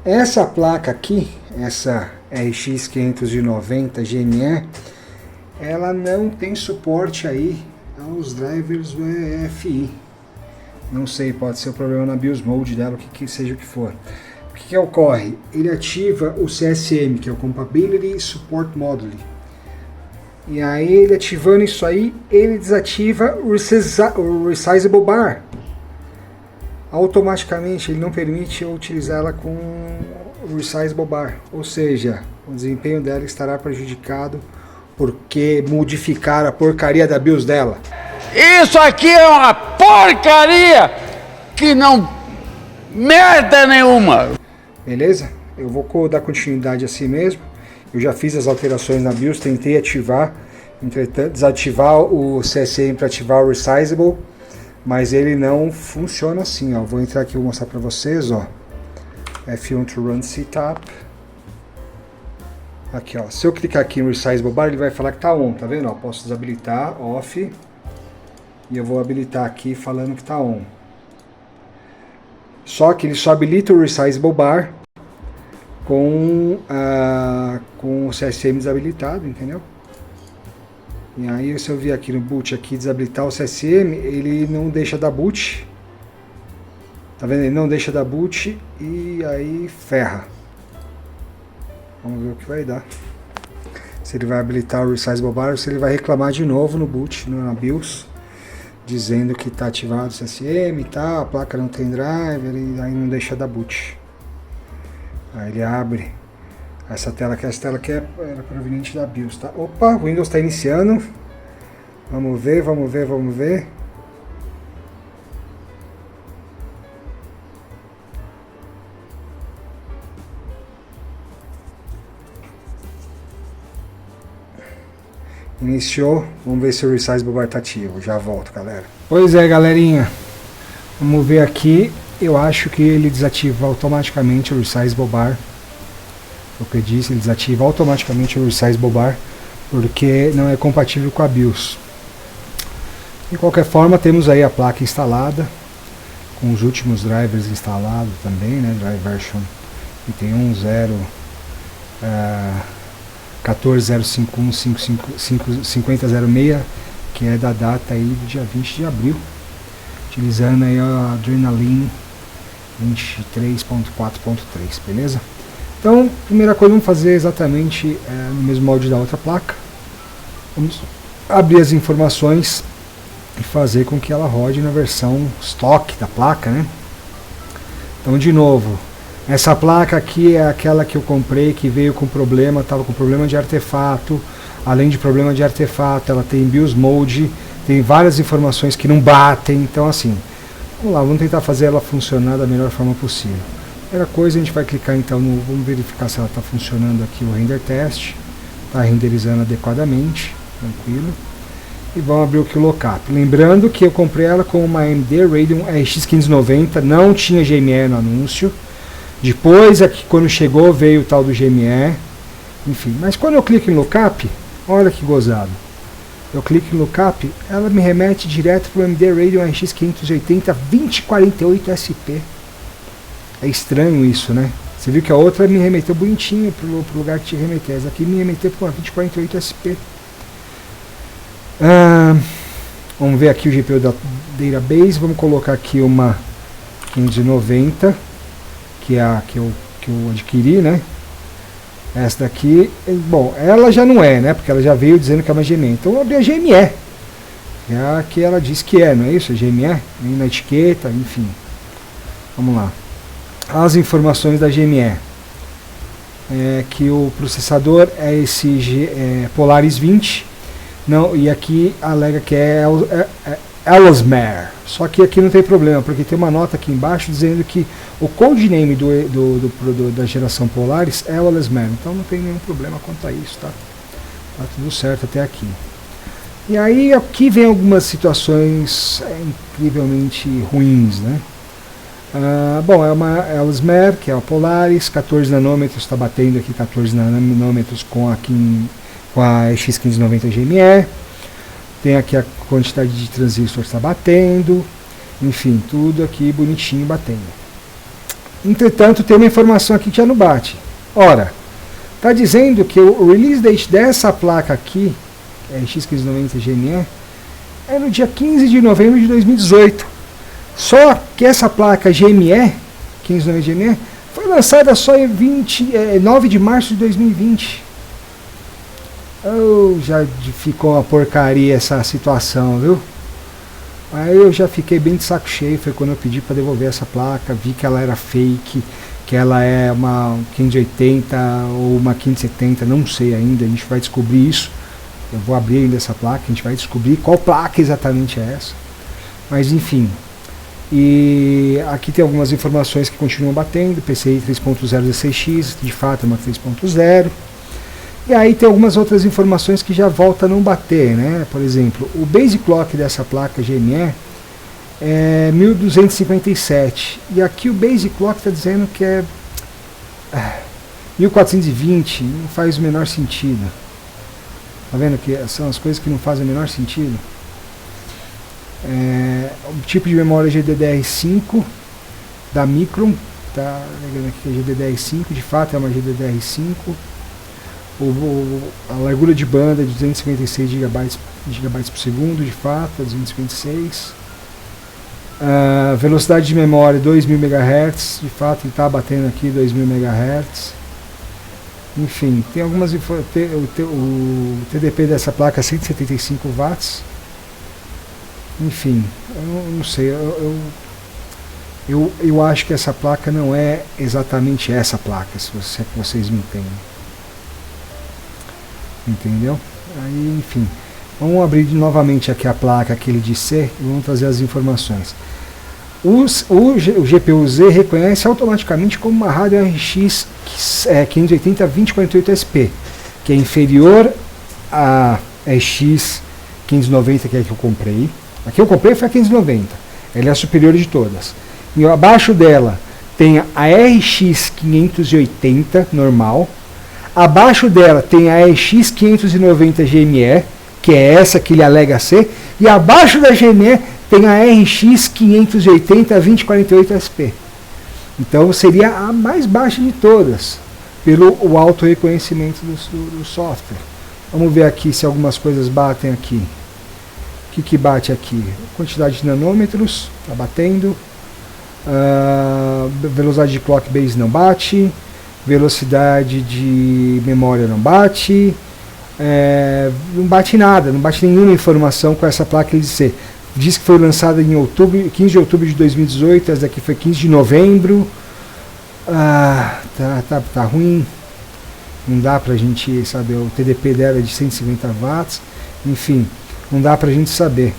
Essa placa aqui, essa RX 590 GME, ela não tem suporte aí aos drivers UEFI. Não sei, pode ser o problema na BIOS Mode dela, o que seja o que for. O que ocorre? Ele ativa o CSM, que é o Compatibility Support Module. E aí, ele ativando isso aí, ele desativa o Resizable Bar. Automaticamente, ele não permite eu utilizar ela com o Resizable Bar. Ou seja, o desempenho dela estará prejudicado porque modificaram a porcaria da BIOS dela. Isso aqui é uma porcaria que não... merda nenhuma! Beleza? Eu vou dar continuidade assim mesmo. Eu já fiz as alterações na BIOS, tentei ativar, entretanto, desativar o CSM para ativar o Resizable, mas ele não funciona assim, ó. Vou entrar aqui e vou mostrar para vocês, ó. F1 to run setup. Aqui, ó. Se eu clicar aqui no Resizable Bar, ele vai falar que tá on, tá vendo? Ó, posso desabilitar, off, e eu vou habilitar aqui falando que tá on. Só que ele só habilita o Resizable Bar com o CSM desabilitado, entendeu? E aí, se eu vir aqui no boot aqui desabilitar o CSM, ele não deixa dar boot. Tá vendo? Ele não deixa dar boot e aí ferra. Vamos ver o que vai dar. Se ele vai habilitar o Resizable Bar ou se ele vai reclamar de novo no boot, na BIOS, dizendo que está ativado o CSM e tal, a placa não tem driver e aí não deixa dar boot. Aí ele abre essa tela que era proveniente da BIOS, tá? Opa, o Windows está iniciando. Vamos ver. Iniciou, vamos ver se o Resizable Bar tá ativo. Já volto, galera. Pois é, galerinha. Vamos ver aqui. Eu acho que ele desativa automaticamente o Resizable Bar. O que eu disse, ele desativa automaticamente o Resizable Bar, porque não é compatível com a BIOS. De qualquer forma, temos aí a placa instalada, com os últimos drivers instalados também, né? Drive version item 1.0.14.051.50.06, que é da data aí do dia 20 de abril, utilizando aí a Adrenaline 23.4.3, beleza? Então, primeira coisa, vamos fazer exatamente no mesmo molde da outra placa. Vamos abrir as informações e fazer com que ela rode na versão stock da placa, né? Então, de novo, essa placa aqui é aquela que eu comprei, que veio com problema, estava com problema de artefato. Além de problema de artefato, ela tem BIOS Mode, tem várias informações que não batem. Então, assim, vamos lá, vamos tentar fazer ela funcionar da melhor forma possível. Primeira coisa, a gente vai clicar então no... Vamos verificar se ela está funcionando aqui o render test. Está renderizando adequadamente, tranquilo. E vamos abrir o QLOCAP. Lembrando que eu comprei ela com uma AMD Radeon RX 590, não tinha GME no anúncio. Depois, aqui, quando chegou, veio o tal do GME. Enfim, mas quando eu clico em lookup, olha que gozado. Eu clico em lookup, ela me remete direto para o AMD Radeon RX 580 2048 SP. É estranho isso, né? Você viu que a outra me remeteu bonitinho pro lugar que te remeteu. Essa aqui me remeteu para uma 2048 SP. Vamos ver aqui o GPU da Database. Vamos colocar aqui uma 590, que é a que eu adquiri, né? Essa daqui, bom, ela já não é, né? Porque ela já veio dizendo que é uma GME. Então eu abri a GME. É a que ela diz que é, não é isso? A GME? Vem na etiqueta, enfim. Vamos lá. As informações da GME. Que o processador é esse Polaris 20. Não, e aqui alega que é Ellesmere. Só que aqui não tem problema, porque tem uma nota aqui embaixo dizendo que o codename da geração Polaris é o Ellesmere. Então não tem nenhum problema quanto a isso, tá? Tá tudo certo até aqui. E aí aqui vem algumas situações incrivelmente ruins, né? Bom, é uma Ellesmere, que é a Polaris, 14 nanômetros, está batendo aqui 14 nanômetros com a RX590 GME. Tem aqui a quantidade de transistores está batendo, enfim, tudo aqui bonitinho batendo. Entretanto, tem uma informação aqui que já não bate. Ora, está dizendo que o release date dessa placa aqui, RX590 GME, é no dia 15 de novembro de 2018. Só que essa placa GME, 590 GME, foi lançada só em 9 de março de 2020. Já ficou uma porcaria essa situação, viu? Aí eu já fiquei bem de saco cheio. Foi quando eu pedi para devolver essa placa, vi que ela era fake, que ela é uma 580 ou uma 570, não sei ainda, a gente vai descobrir isso. Eu vou abrir ainda essa placa, a gente vai descobrir qual placa exatamente é essa. Mas enfim, e aqui tem algumas informações que continuam batendo. PCI 3.0 16X, de fato é uma 3.0. E aí tem algumas outras informações que já volta a não bater, né? Por exemplo, o base clock dessa placa GME é 1257. E aqui o base clock está dizendo que é 1420, não faz o menor sentido. Tá vendo que são as coisas que não fazem o menor sentido? O tipo de memória GDDR5 da Micron, tá ligando aqui que é GDDR5, de fato é uma GDDR5. A largura de banda é de 256 GB por segundo, de fato, é 256. Velocidade de memória 2000 MHz, de fato ele está batendo aqui 2000 MHz. Enfim, tem algumas o TDP dessa placa é 175 watts. Enfim, eu não sei, eu acho que essa placa não é exatamente essa placa, se vocês me entendem. Entendeu? Aí, enfim, vamos abrir novamente aqui a placa, aquele de C, e vamos trazer as informações. O GPU-Z reconhece automaticamente como uma rádio RX 580-2048SP, que é inferior a RX 590, que é a que eu comprei. A que eu comprei foi a 590, ela é a superior de todas. E abaixo dela tem a RX 580 normal. Abaixo dela tem a RX 590 GME, que é essa que ele alega ser. E abaixo da GME tem a RX 580-2048SP. Então seria a mais baixa de todas, pelo o auto reconhecimento do software. Vamos ver aqui se algumas coisas batem aqui. O que bate aqui? Quantidade de nanômetros, está batendo. Velocidade de clock base não bate. Velocidade de memória não bate. Não bate nada, não bate nenhuma informação com essa placa LC. Diz que foi lançada em 15 de outubro de 2018, essa daqui foi 15 de novembro. Tá ruim. Não dá pra gente saber. O TDP dela é de 150 watts. Enfim, não dá pra gente saber.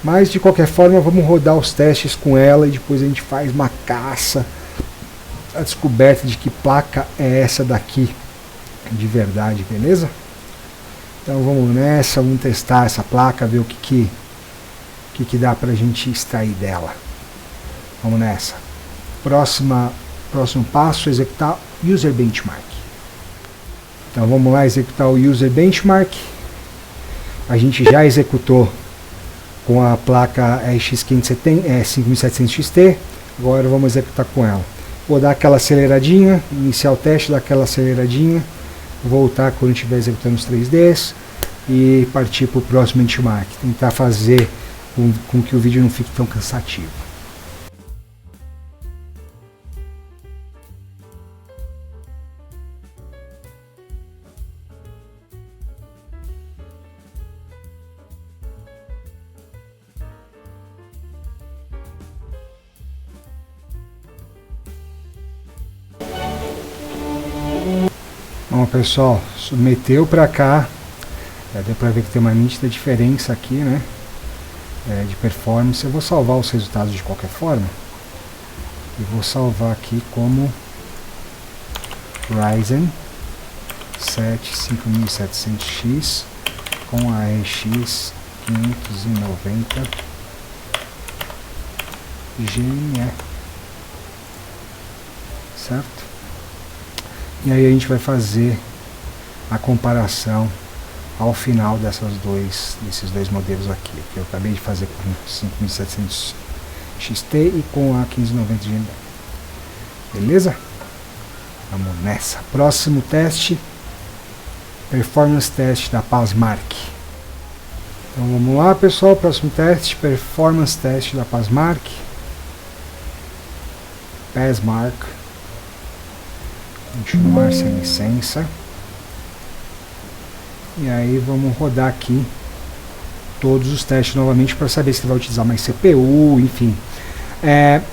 Mas de qualquer forma, vamos rodar os testes com ela e depois a gente faz uma caça a descoberta de que placa é essa daqui de verdade, beleza? Então vamos nessa, vamos testar essa placa, ver o que dá pra gente extrair dela. Vamos nessa. Próximo passo, executar User Benchmark. Então vamos lá executar o User Benchmark. A gente já executou com a placa RX 5700 XT. Agora vamos executar com ela. Vou dar aquela aceleradinha, iniciar o teste, dar aquela aceleradinha, voltar quando estiver executando os 3Ds e partir para o próximo benchmark. Tentar fazer com que o vídeo não fique tão cansativo. Bom, pessoal, submeteu para cá, já deu para ver que tem uma nítida diferença aqui, né, de performance. Eu vou salvar os resultados de qualquer forma e vou salvar aqui como Ryzen 7 5700X com a RX 590 GME, certo? E aí a gente vai fazer a comparação ao final desses dois modelos aqui, que eu acabei de fazer com 5700 XT e com a 1590 GME. Beleza? Vamos nessa. Próximo teste, Performance Test da Passmark. Então vamos lá, pessoal, próximo teste, Performance Test da Passmark. Continuar sem licença. E aí vamos rodar aqui todos os testes novamente para saber se vai utilizar mais CPU, enfim.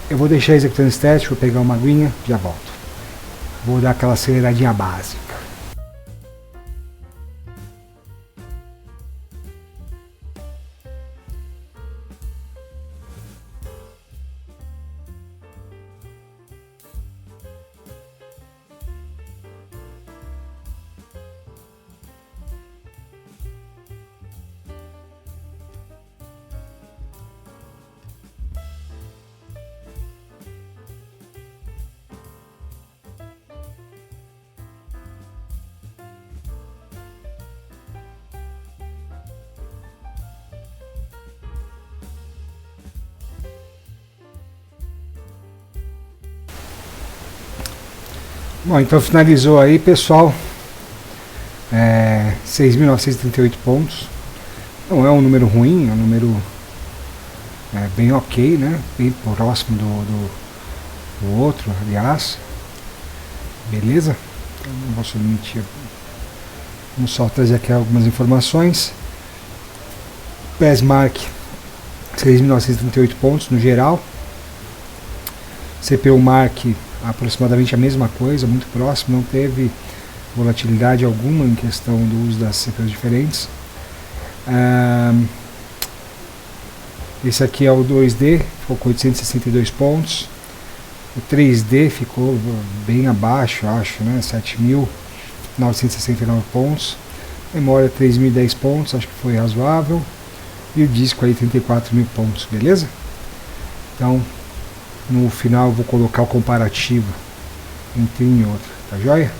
Eu vou deixar executando esse teste, vou pegar uma aguinha, já volto. Vou dar aquela aceleradinha básica. Bom, então finalizou aí, pessoal. 6.938 pontos. Não é um número ruim, é um número bem ok, né? Bem próximo do outro, aliás. Beleza? Então, não vou mentir. Vamos só trazer aqui algumas informações. Passmark 6.938 pontos no geral. CPU Mark aproximadamente a mesma coisa, muito próximo, não teve volatilidade alguma em questão do uso das CPUs diferentes. Esse aqui é o 2D, ficou com 862 pontos. O 3D ficou bem abaixo, acho, né? 7.969 pontos. Memória 3.010 pontos, acho que foi razoável. E o disco aí 34.000 pontos, beleza? Então, no final eu vou colocar o comparativo entre um e outro, tá joia?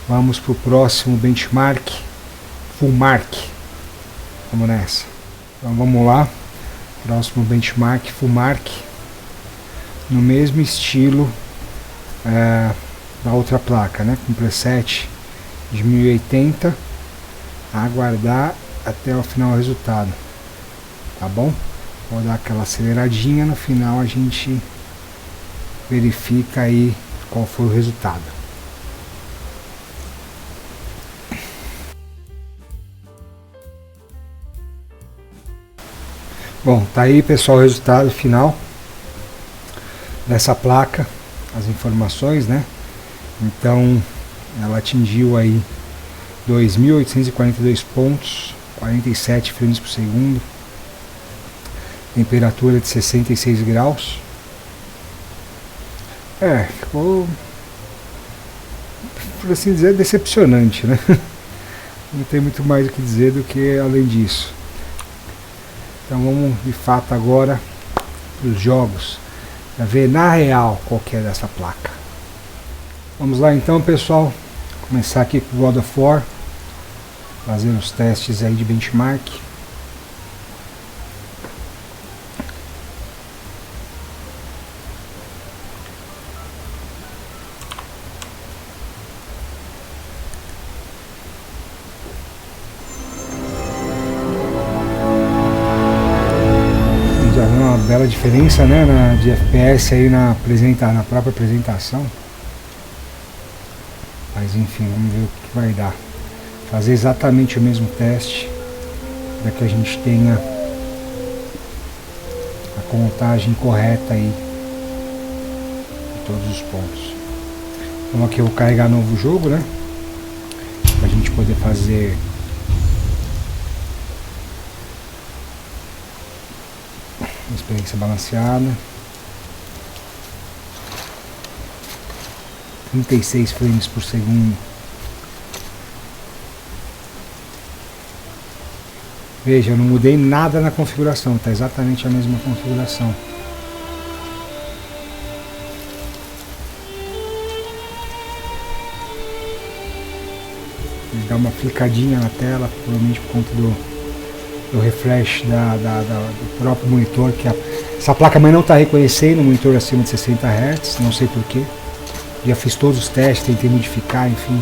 Vamos para o próximo benchmark, FUMARK. Vamos nessa. Então vamos lá. Próximo benchmark, FUMARK. No mesmo estilo da outra placa, né? Com preset de 1080. Aguardar até o final o resultado. Tá bom? Vou dar aquela aceleradinha, no final a gente verifica aí qual foi o resultado. Bom, tá aí, pessoal, o resultado final dessa placa, as informações, né? Então, ela atingiu aí 2.842 pontos, 47 frames por segundo, temperatura de 66 graus. Ficou, por assim dizer, decepcionante, né? Não tem muito mais o que dizer do que além disso. Então vamos de fato agora para os jogos, para ver na real qual que é dessa placa. Vamos lá então, pessoal, começar aqui com o God of War, fazer os testes aí de benchmark. Bela diferença, né, de FPS aí na própria apresentação. Mas enfim, vamos ver o que vai dar. Fazer exatamente o mesmo teste para que a gente tenha a contagem correta aí de todos os pontos. Então aqui eu vou carregar novo jogo, né, para a gente poder fazer experiência balanceada. 36 frames por segundo. Veja, eu não mudei nada na configuração, está exatamente a mesma configuração. Ele dá uma flicadinha na tela, provavelmente por conta do refresh do próprio monitor, que essa placa-mãe não está reconhecendo o monitor acima de 60 Hz, não sei porquê. Já fiz todos os testes, tentei modificar, enfim,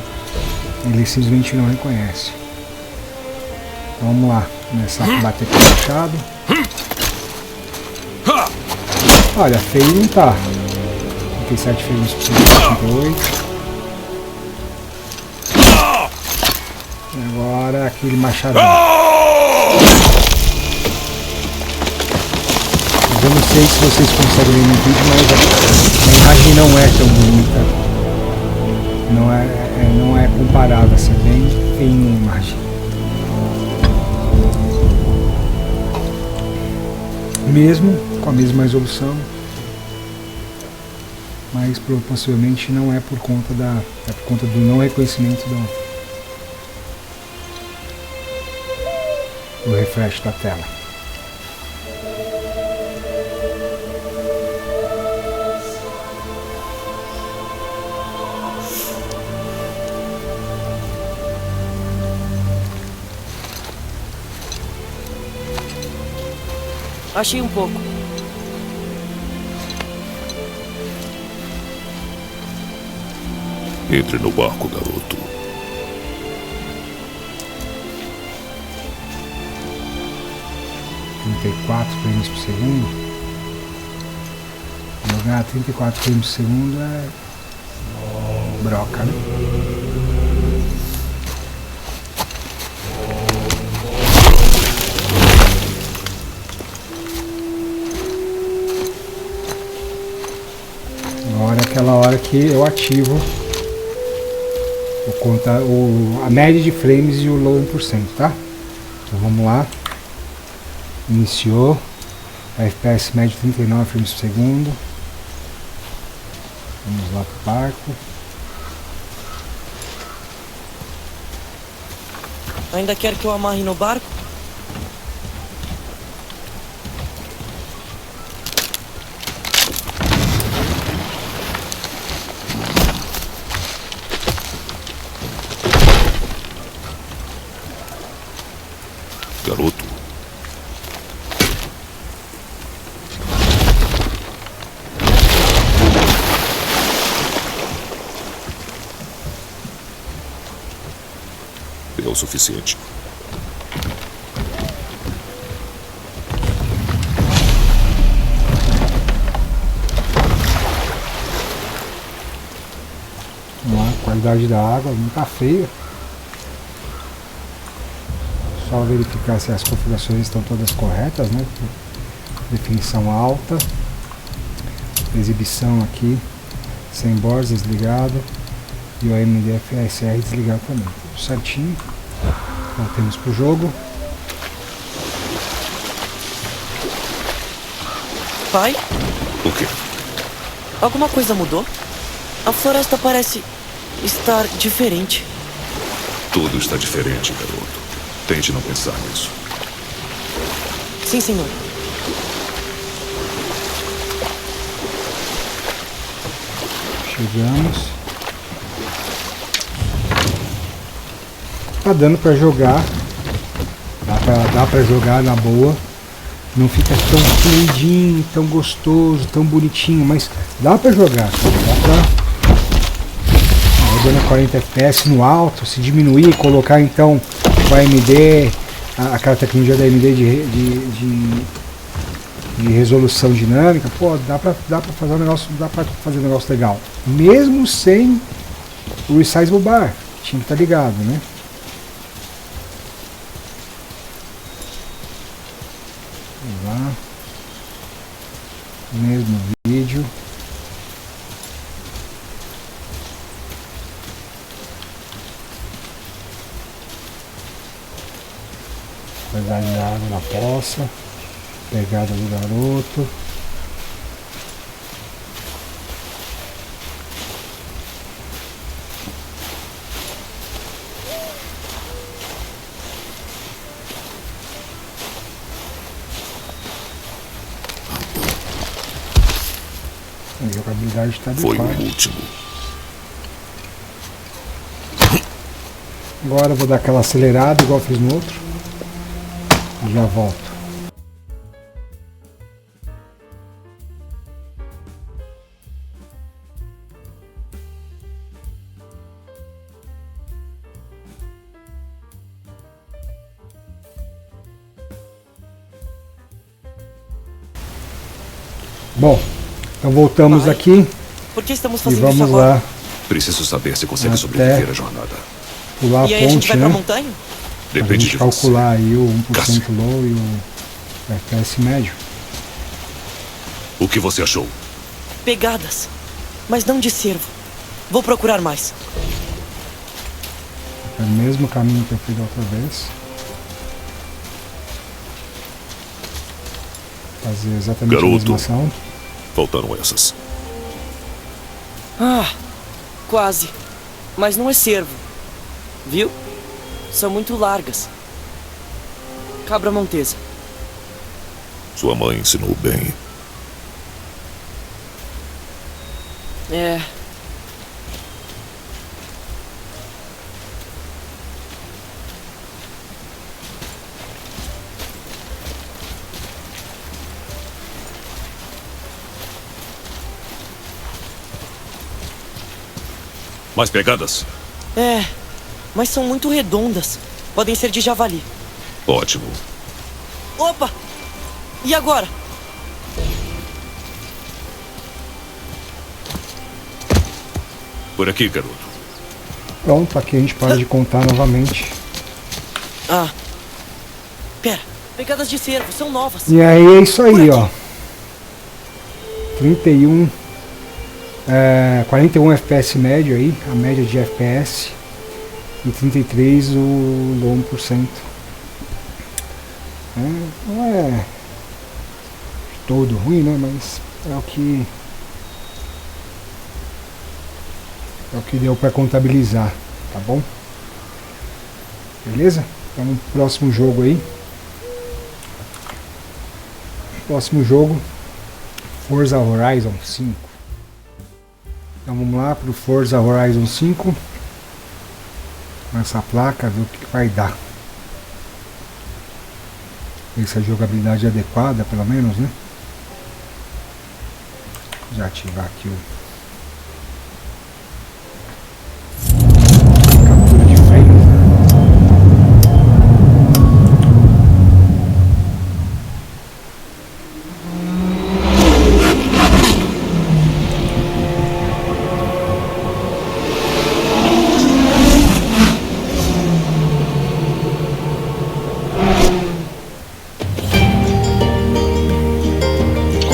ele simplesmente não reconhece. Então vamos lá, começar a bater com o machado. Olha, feio não tá. 37 frames por segundo, 58. E agora aquele machadão. Eu não sei se vocês conseguem ver no vídeo, mas a imagem não é tão bonita. Não é comparável, assim, bem feinha a imagem. Mesmo com a mesma resolução, mas possivelmente não é por conta do não reconhecimento do refresh da tela. Achei um pouco. Entre no barco, garoto. 34 frames por segundo. Jogar a 34 frames por segundo é broca, né? Agora é aquela hora que eu ativo a média de frames e o low 1%, tá? Então vamos lá. Iniciou. FPS médio 39 frames por segundo. Vamos lá pro barco. Ainda quer que eu amarre no barco? Garoto. É o suficiente. Vamos lá, qualidade da água não tá feia. Só verificar se as configurações estão todas corretas, né? Definição alta. Exibição aqui. Sem bordas desligado. E o AMD FSR desligado também. Tudo certinho. Voltemos pro jogo. Pai? O quê? Alguma coisa mudou? A floresta parece estar diferente. Tudo está diferente, garoto. Tente não pensar nisso. Sim, senhor. Chegamos. Tá dando pra jogar. Dá pra jogar na boa. Não fica tão fluidinho, tão gostoso, tão bonitinho, mas dá pra jogar. Dá pra... Rodando a 40 FPS no alto. Se diminuir, colocar então o AMD, aquela tecnologia da AMD de resolução dinâmica, pô, dá pra fazer um negócio legal. Mesmo sem o Resizable Bar. Tinha que estar ligado, né? Vamos lá. Mesmo vídeo. Qualidade da água na poça. Pegada do garoto. A jogabilidade está Foi adequada. o último. Agora eu vou dar aquela acelerada igual fiz no outro. E já volto. Bom, então voltamos aqui Por que estamos e fazendo vamos isso agora? lá Preciso saber se consegue Até sobreviver à jornada. pular a E aí a gente ponte, vai né? pra montanha? Pra Depende gente de calcular aí o 1% Cássio. low e o FPS médio. O que você achou? Pegadas. Mas não de cervo. Vou procurar mais. É o mesmo caminho que eu fiz da outra vez. Fazer exatamente a Garoto. mesma ação. Faltaram essas. Ah, quase. Mas não é cervo. Viu? São muito largas. Cabra montesa. Sua mãe ensinou bem. É. Mais pegadas? É. Mas são muito redondas. Podem ser de javali. Ótimo. Opa! E agora? Por aqui, garoto. Pronto, aqui a gente para de contar novamente. Ah. Pera, pegadas de cervo, são novas. E aí é isso aí, ó. 41 FPS médio aí, a média de FPS. E 33 o low 1%. Não é todo ruim, né? Mas é o que deu para contabilizar, tá bom? Beleza? Então no próximo jogo aí. Próximo jogo, Forza Horizon 5. Então vamos lá pro Forza Horizon 5. Com essa placa, ver o que vai dar. Ver se a jogabilidade é adequada, pelo menos, né? Já ativar aqui o captura de frames.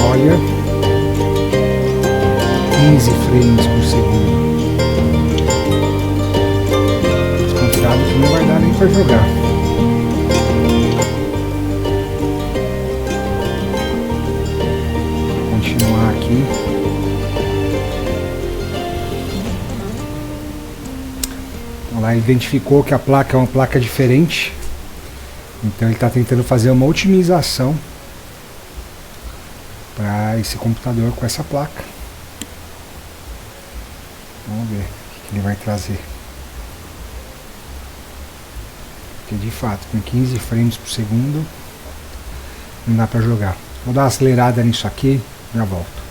Olha, 15 frames por segundo. Desconfiado que não vai dar nem para jogar. Vou continuar aqui. Ela identificou que a placa é uma placa diferente. Então ele está tentando fazer uma otimização para esse computador com essa placa. Vamos ver o que ele vai trazer. Porque de fato, com 15 frames por segundo não dá para jogar. Vou dar uma acelerada nisso aqui, já volto.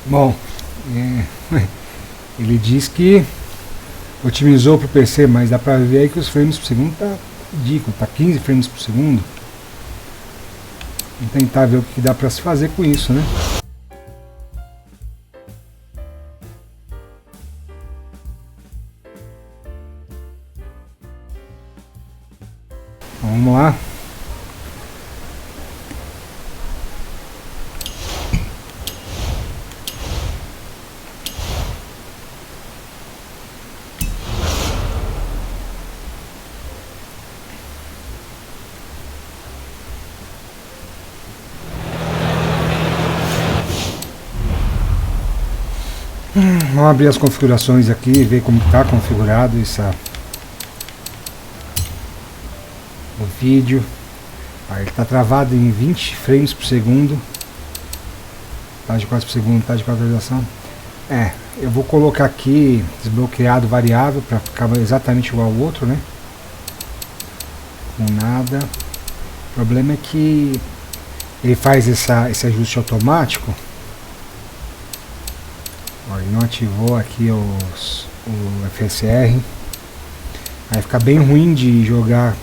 Bom, ele diz que otimizou para o PC, mas dá para ver aí que os frames por segundo tá ridículo, tá 15 frames por segundo. Vamos tentar ver o que dá para se fazer com isso, né? Vamos lá. Vamos abrir as configurações aqui e ver como está configurado o vídeo. Ele está travado em 20 frames por segundo. Tá de 4 por segundo, tá de atualização. Eu vou colocar aqui desbloqueado variável para ficar exatamente igual ao outro, né? Com nada. O problema é que ele faz esse ajuste automático. Ele não ativou aqui o FSR. Aí fica bem ruim de jogar.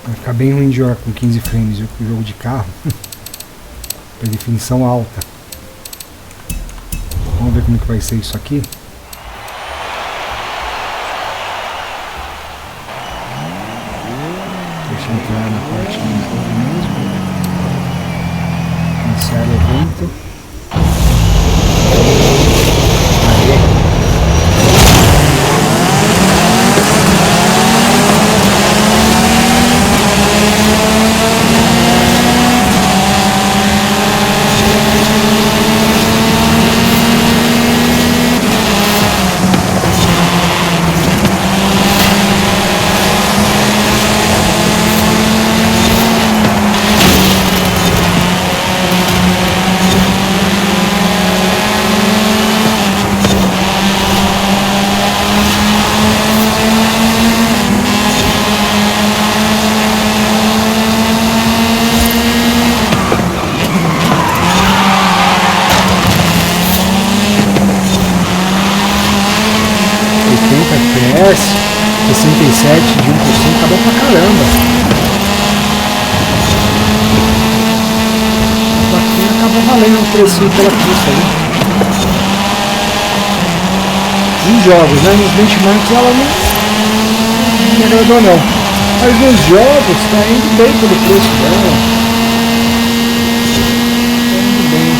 Vai ficar bem ruim de jogar com 15 frames o jogo de carro. Para definição alta. Vamos ver como que vai ser isso aqui. Deixa eu entrar na parte do jogo mesmo. Iniciar evento. FPS, 67 de 1%, tá bom pra caramba. Aqui acabou valendo um precinho pela pista, né? Nos jogos, né? Nos benchmarks ela não me agradou não. Mas nos jogos tá indo bem pelo preço dela. Tá indo bem.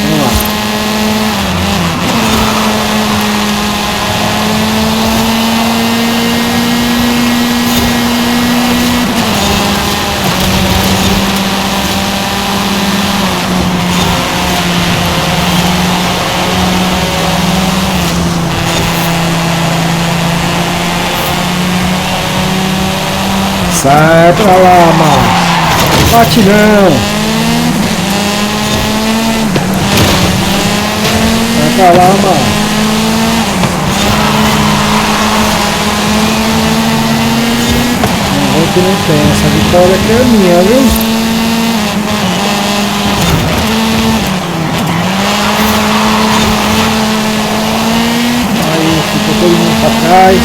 Vamos lá. Sai pra lá, mano. Bate não. Sai pra lá, mano. Não vou que não tem. Essa vitória aqui é minha, viu? Aí, ficou todo mundo pra trás.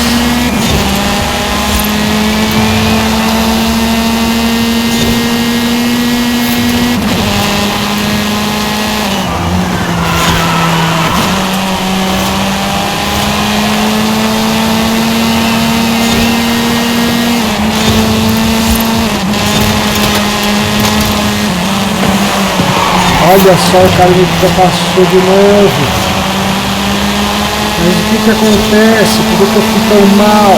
Olha só, o cara me ultrapassou de novo. Mas o que acontece? Por que eu fico tão mal?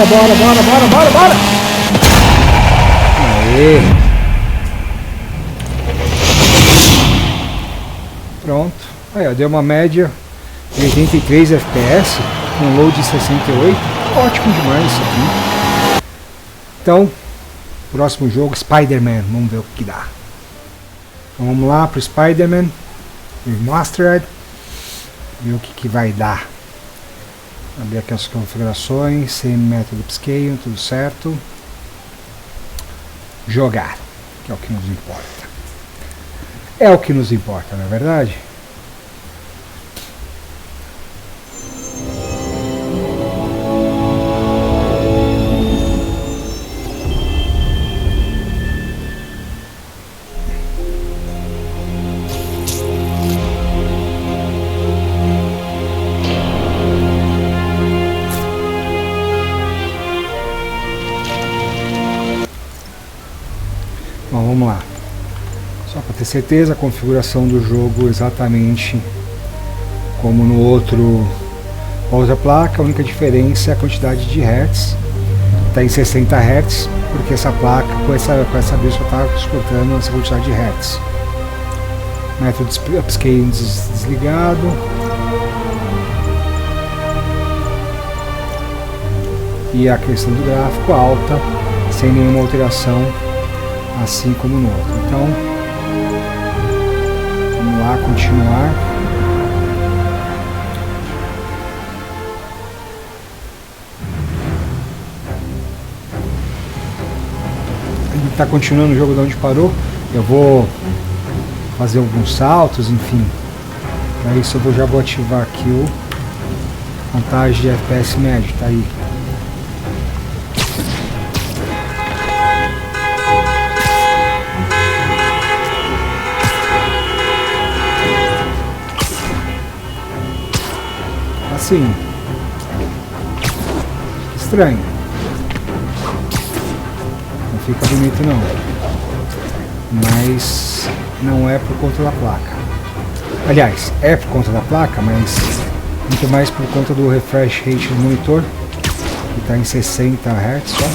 Bora! Aê! Pronto. Aí, ó, deu uma média de 83 FPS com load de 68. Ótimo demais isso aqui. Então, próximo jogo, Spider-Man. Vamos ver o que dá. Então, vamos lá pro Spider-Man Remastered. Ver o que vai dar. Abrir aqui as configurações, sem método upscale, tudo certo. Jogar, que é o que nos importa. É o que nos importa, não é verdade? Para ter certeza, a configuração do jogo exatamente como no outro, outra placa. A única diferença é a quantidade de hertz. Está em 60 Hz, porque essa placa com essa BIOS só está suportando essa quantidade de Hz. Método de upscaling desligado. E a questão do gráfico alta, sem nenhuma alteração, assim como no outro. Então, vamos lá, continuar. Está continuando o jogo de onde parou. Eu vou fazer alguns saltos, enfim. Para isso eu já vou ativar aqui o contagem de FPS médio, tá aí. Assim. Estranho. Fica bonito não, mas não é por conta da placa. Aliás, é por conta da placa, mas muito mais por conta do refresh rate do monitor, que está em 60 Hz só.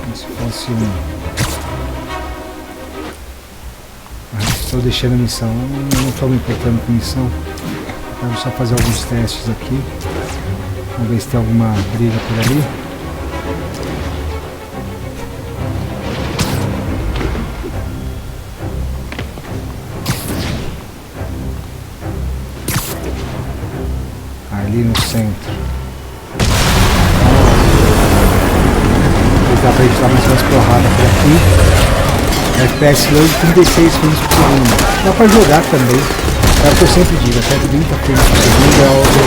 Como se fosse um... Estou deixando a missão, não estou me importando com missão. Vou só fazer alguns testes aqui. Vamos ver se tem alguma briga por ali. Ali no centro. Dá pra gente dar mais umas porradas por aqui. FPS load 36 frames por segundo. Dá pra jogar também. É o que eu sempre digo, até 30 frames por segundo é algo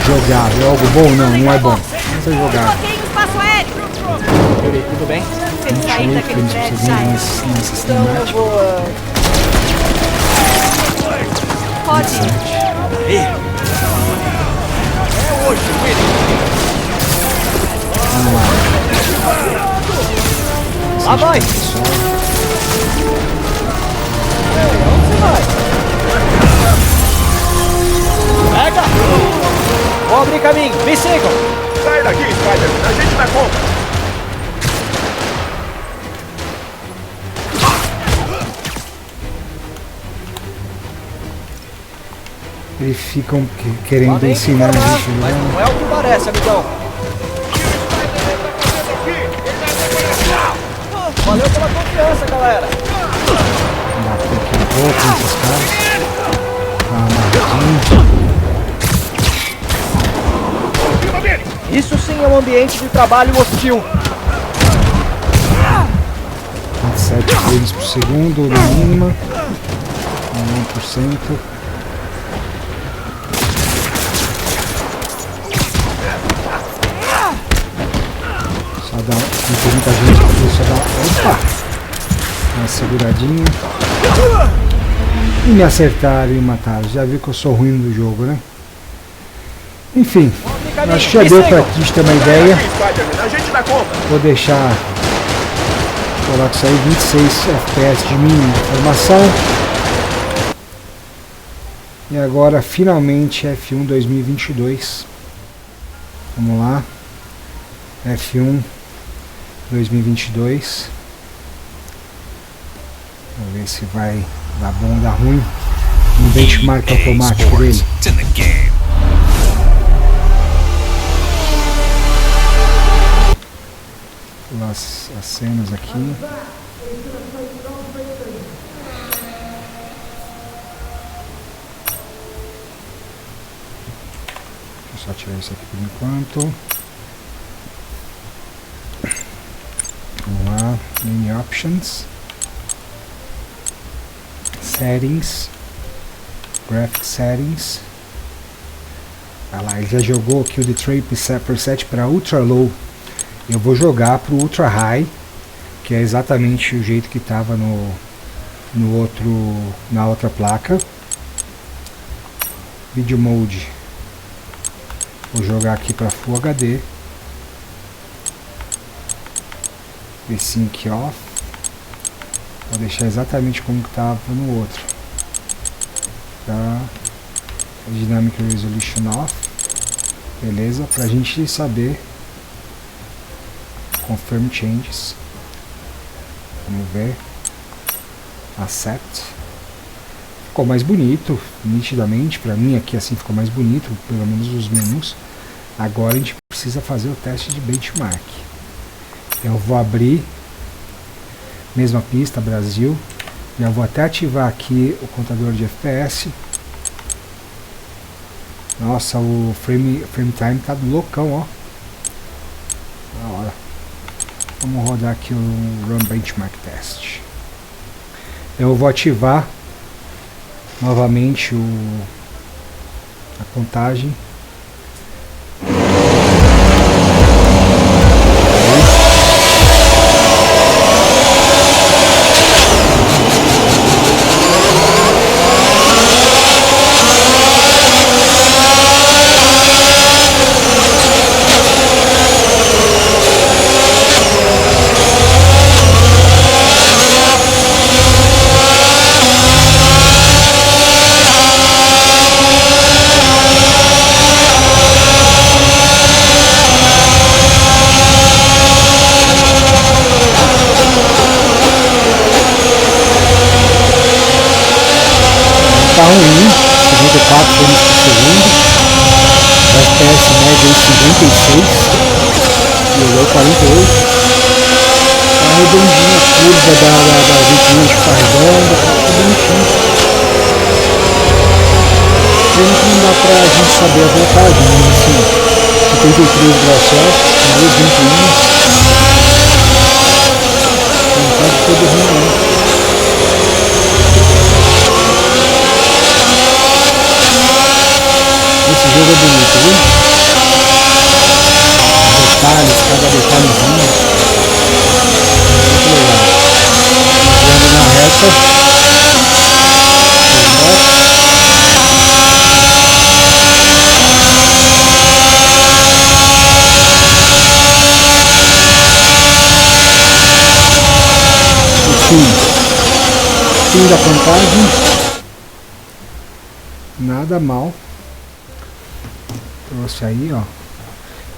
jogável. É algo bom? Não, não é bom. Mas é jogável. Tudo bem? 28 frames por segundo nessa cinemática. Pode. Vamos lá. Lá vai! Pessoal. Onde você vai? Pega! Vou abrir caminho, me sigam! Sai daqui, Spider! A gente dá conta! Eles ficam querendo ensinar a gente, mas né? não é o que parece, amigão. Valeu pela confiança, galera. Bater aqui um pouco nesses caras. Tá amarradinho. Isso sim é um ambiente de trabalho hostil. 27 frames por segundo, na mínima. 1%. Dá muita gente aqui, só dá uma seguradinha e me acertaram e mataram. Já viu que eu sou ruim do jogo, né? Enfim, acho que já deu pra gente ter uma ideia. Vou deixar, coloco isso aí, 26 FPS de mínima informação. E agora finalmente F1 2022. Vamos lá, F1 2022. Vamos ver se vai dar bom ou dar ruim. Um benchmark automático dele. As cenas aqui. Deixa eu só tirar isso aqui por enquanto. Vamos lá, Menu Options, Settings, Graphic Settings. Olha lá, ele já jogou aqui o Detroit Preset para Ultra Low. Eu vou jogar para o Ultra High, que é exatamente o jeito que estava na outra placa. Video Mode, vou jogar aqui para Full HD. Sync Off. Vou deixar exatamente como que estava no outro. Tá? Dynamic Resolution Off. Beleza? Pra gente saber. Confirm Changes. Vamos ver. Accept. Ficou mais bonito, nitidamente. Pra mim aqui assim ficou mais bonito, pelo menos os menus. Agora a gente precisa fazer o teste de benchmark. Eu vou abrir. Mesma pista, Brasil. Já vou até ativar aqui o contador de FPS. Nossa, o frame time tá loucão, ó. Da hora. Vamos rodar aqui o Run Benchmark Test. Eu vou ativar novamente a contagem. Tá ruim, 54 frames por segundo, o FPS médio em 56 e o low 48. Tá redondinha a curva da ventoinha de carregando, tá tudo bonitinho. Pena que não dá pra gente saber a voltagem, mas assim, 73 graus Celsius, com duas ventoinhas, não tá de todo ruim não. Esse jogo é bonito, viu? Detalhes, cada detalhezinho. Muito legal. Entrando na reta. Fim da contagem. Nada mal. Trouxe aí, ó,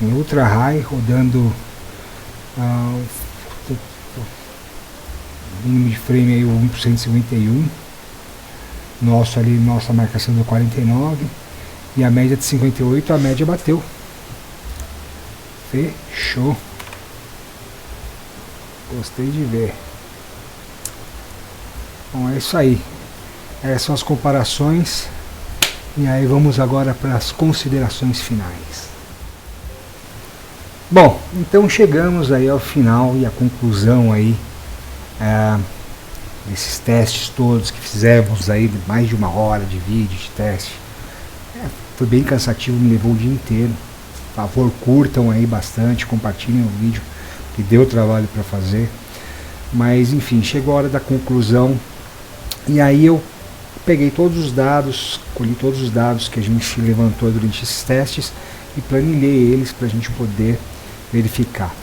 em ultra high, rodando mínimo de frame aí o 151, nosso ali, nossa marcação do 49 e a média de 58, a média bateu. Fechou. Gostei de ver. Bom, é isso aí. Essas são as comparações. E aí vamos agora para as considerações finais. Bom, então chegamos aí ao final e à conclusão aí desses testes todos que fizemos aí, mais de 1 hora de vídeo de teste. Foi bem cansativo, me levou o dia inteiro. Por favor, curtam aí bastante, compartilhem o vídeo, que deu trabalho para fazer. Mas enfim, chegou a hora da conclusão. E aí eu peguei todos os dados, colhi todos os dados que a gente levantou durante esses testes e planilhei eles para a gente poder verificar.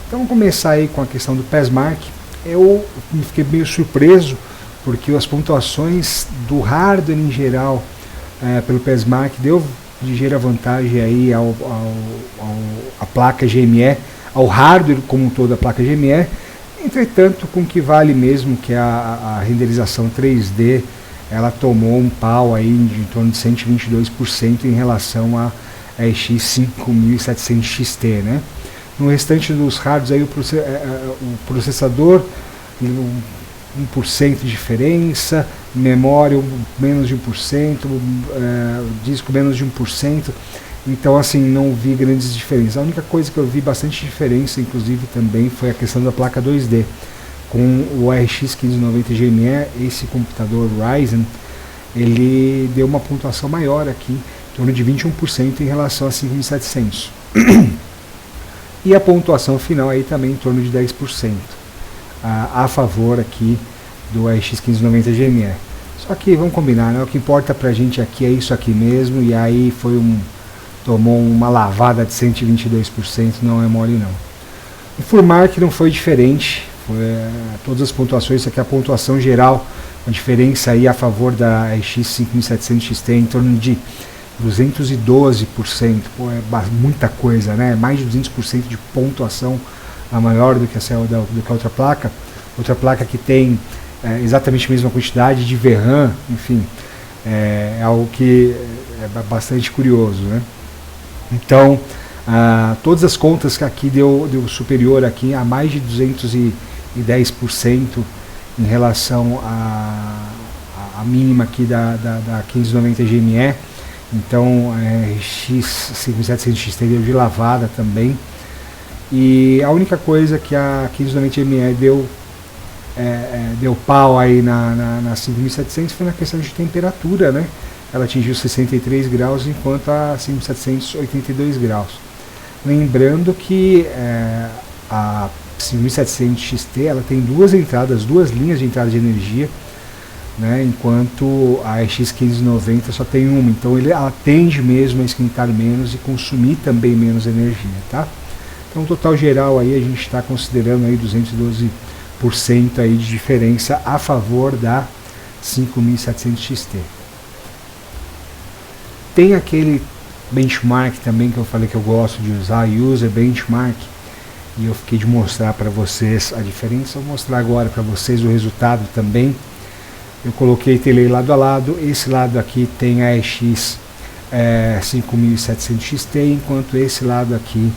Então vamos começar aí com a questão do PESMARK. Eu fiquei meio surpreso porque as pontuações do hardware em geral pelo PESMARK deu ligeira vantagem aí à placa GME, ao hardware como um todo, a placa GME. Entretanto, com que vale mesmo, que a renderização 3D, ela tomou um pau aí em torno de 122% em relação a RX 5700 XT, né? No restante dos hardwares aí o processador 1% de diferença, memória menos de 1%, disco menos de 1%. Então assim, não vi grandes diferenças. A única coisa que eu vi bastante diferença, inclusive também, foi a questão da placa 2D. Com o RX 1590 GME, esse computador Ryzen, ele deu uma pontuação maior aqui, em torno de 21% em relação a 5700. E a pontuação final aí também em torno de 10% a favor aqui do RX 1590 GME. Só que vamos combinar, né? O que importa pra gente aqui é isso aqui mesmo, e aí tomou uma lavada de 122%, não é mole não. O FurMark não foi diferente, todas as pontuações, isso aqui é a pontuação geral, a diferença aí a favor da RX 5700 XT em torno de 212%, pô, é muita coisa, né? Mais de 200% de pontuação a maior do que a outra placa que tem exatamente a mesma quantidade de VRAM, enfim, é algo que é bastante curioso, né? Então, todas as contas que aqui deu superior aqui a mais de 210% em relação à mínima aqui da 590 GME. Então, RX 5700 XT deu de lavada também. E a única coisa que a 590 GME deu pau aí na 5700 foi na questão de temperatura, né? Ela atingiu 63 graus, enquanto a 5700 82 graus. Lembrando que a 5700 XT ela tem duas linhas de entrada de energia, né? Enquanto a RX 590 só tem uma. Então ela tende mesmo a esquentar menos e consumir também menos energia, tá? Então, o total geral aí a gente está considerando aí 212% aí de diferença a favor da 5700 XT. Tem aquele benchmark também que eu falei que eu gosto de usar, User Benchmark, e eu fiquei de mostrar para vocês a diferença. Vou mostrar agora para vocês o resultado também. Eu coloquei tele lado a lado. Esse lado aqui tem a RX 5700 XT, enquanto esse lado aqui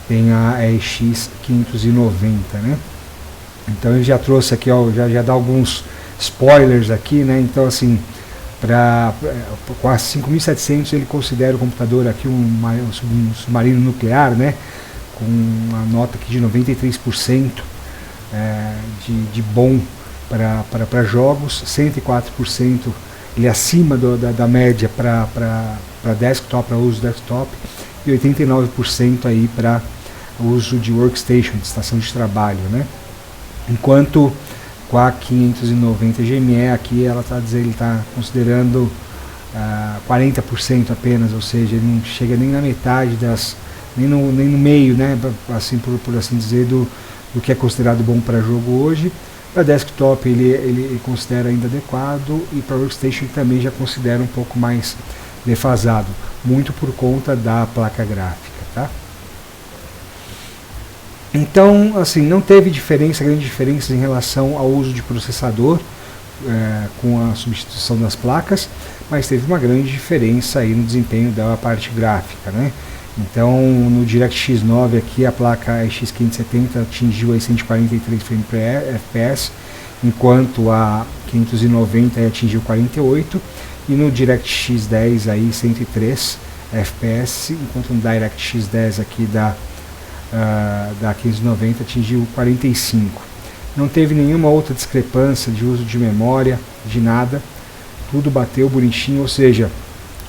tem a RX 590, né? Então ele já trouxe aqui, ó, já dá alguns spoilers aqui, né? Então assim, com a 5700 ele considera o computador aqui um submarino nuclear, né? Com uma nota aqui de 93% de bom para jogos, 104% ele é acima da média para desktop, para uso desktop, e 89% aí para uso de workstation, de estação de trabalho, né? Enquanto com a 590 GME aqui ele está considerando 40% apenas, ou seja, ele não chega nem na metade nem no meio, né? Assim por assim dizer, do que é considerado bom para jogo hoje. Para desktop ele considera ainda adequado, e para workstation também já considera um pouco mais defasado, muito por conta da placa gráfica, tá? Então, assim, não teve grandes diferenças em relação ao uso de processador com a substituição das placas, mas teve uma grande diferença aí no desempenho da parte gráfica, né? Então, no DirectX 9 aqui, a placa RX 570 atingiu aí 143 frames por FPS, enquanto a 590 atingiu 48, e no DirectX 10 aí 103 FPS, enquanto no DirectX 10 aqui da 590 atingiu 45. Não teve nenhuma outra discrepância de uso de memória, de nada, tudo bateu bonitinho, ou seja,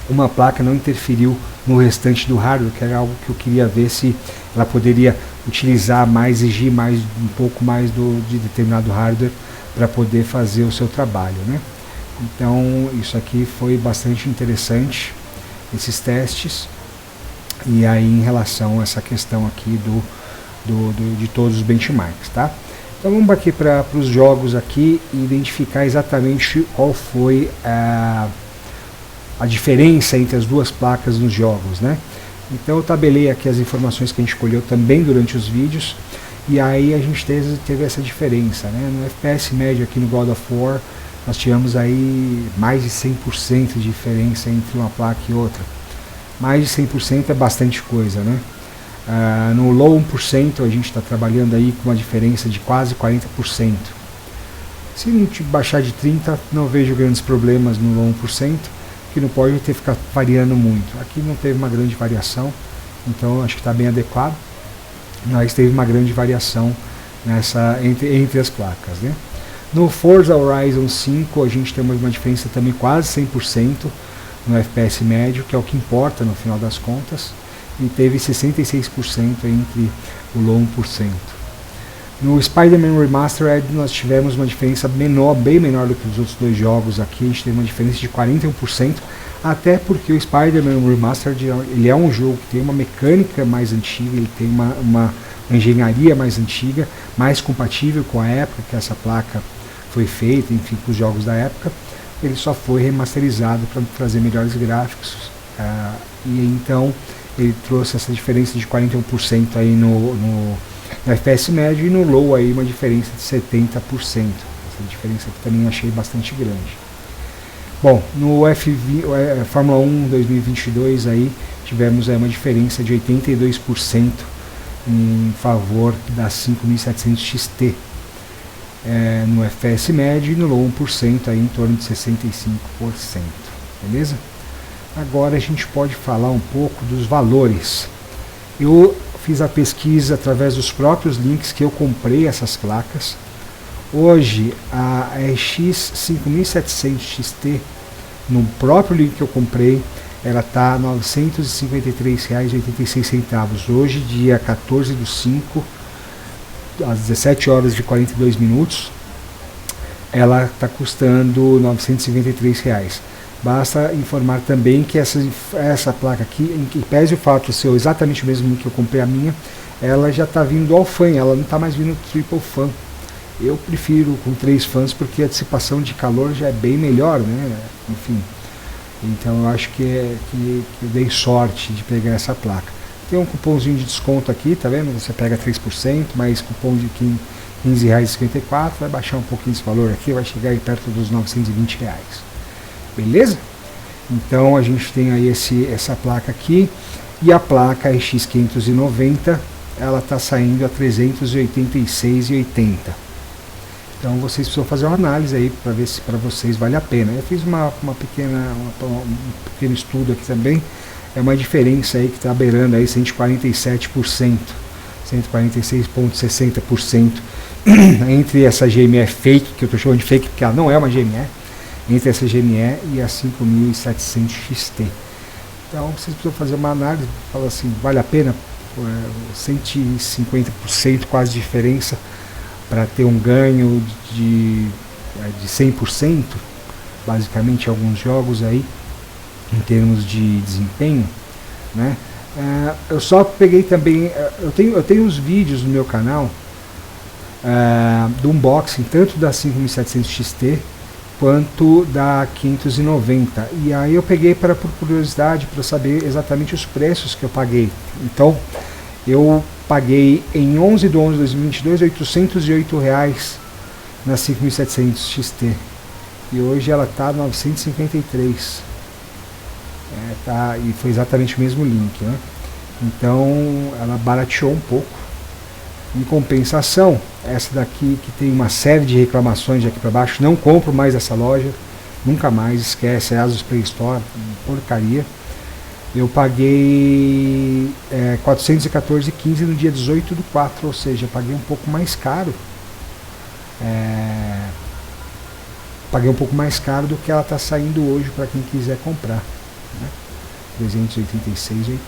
uma placa não interferiu no restante do hardware, que era algo que eu queria ver se ela poderia utilizar mais, exigir mais, um pouco mais de determinado hardware para poder fazer o seu trabalho, né? Então isso aqui foi bastante interessante, esses testes. E aí em relação a essa questão aqui de todos os benchmarks, tá? Então vamos aqui para os jogos aqui e identificar exatamente qual foi a diferença entre as duas placas nos jogos, né? Então eu tabelei aqui as informações que a gente escolheu também durante os vídeos, e aí a gente teve essa diferença, né? No FPS médio aqui no God of War nós tivemos aí mais de 100% de diferença entre uma placa e outra. Mais de 100% é bastante coisa, né? No low 1% a gente está trabalhando aí com uma diferença de quase 40%. Se não baixar de 30%, não vejo grandes problemas no low 1%, que não pode ficar variando muito. Aqui não teve uma grande variação, então acho que está bem adequado, mas teve uma grande variação entre as placas, né? No Forza Horizon 5 a gente tem uma diferença também quase 100% no FPS médio, que é o que importa no final das contas, e teve 66% entre o low 1%. No Spider-Man Remastered nós tivemos uma diferença bem menor do que os outros dois jogos aqui, a gente teve uma diferença de 41%, até porque o Spider-Man Remastered ele é um jogo que tem uma mecânica mais antiga, ele tem uma engenharia mais antiga, mais compatível com a época que essa placa foi feita, enfim, com os jogos da época. Ele só foi remasterizado para trazer melhores gráficos, e então ele trouxe essa diferença de 41% aí no FPS médio, e no low aí uma diferença de 70%. Essa diferença aqui também eu achei bastante grande. Bom, no Fórmula 1 2022 aí tivemos aí uma diferença de 82% em favor da 5700 XT no FPS médio, e no low 1% aí em torno de 65%, beleza? Agora a gente pode falar um pouco dos valores. Eu fiz a pesquisa através dos próprios links que eu comprei essas placas. Hoje a RX 5700 XT, no próprio link que eu comprei, ela está R$ 953,86. Hoje, dia 14/5, às 17 horas e 42 minutos, ela está custando R$ 953 reais. Basta informar também que essa placa aqui, em que pese o fato de ser exatamente o mesmo link que eu comprei a minha, ela já está vindo dual fan, ela não está mais vindo triple fan. Eu prefiro com 3 fãs porque a dissipação de calor já é bem melhor, né? Enfim, então eu acho que eu dei sorte de pegar essa placa. Tem um cupomzinho de desconto aqui, tá vendo? Você pega 3%, mais cupom de R$ 15,54, vai baixar um pouquinho esse valor aqui, vai chegar aí perto dos R$ 920 reais. Beleza? Então a gente tem aí essa placa aqui, e a placa RX 590, ela está saindo a R$ 386,80. Então vocês precisam fazer uma análise aí para ver se para vocês vale a pena. Eu fiz um pequeno estudo aqui também. É uma diferença aí que está beirando aí 147%, 146,60% entre essa GME fake, que eu estou chamando de fake porque ela não é uma GME, entre essa GME e a 5700 XT. Então vocês precisam fazer uma análise, falar assim, vale a pena 150% quase diferença para ter um ganho de 100%, basicamente, em alguns jogos aí, em termos de desempenho, né? Eu só peguei também, eu tenho os vídeos no meu canal do unboxing, tanto da 5700 XT quanto da 590, e aí eu peguei por curiosidade, para saber exatamente os preços que eu paguei. Então eu paguei em 11/11/2022 R$ 808 reais na 5700 XT, e hoje ela está 953, tá, e foi exatamente o mesmo link, né? Então ela barateou um pouco. Em compensação, essa daqui que tem uma série de reclamações aqui para baixo, não compro mais essa loja, nunca mais, esquece, é Asus Play Store, porcaria. Eu paguei R$ 414,15 no dia 18/4, ou seja, paguei um pouco mais caro. Paguei um pouco mais caro do que ela está saindo hoje para quem quiser comprar, né? R$ 386,80.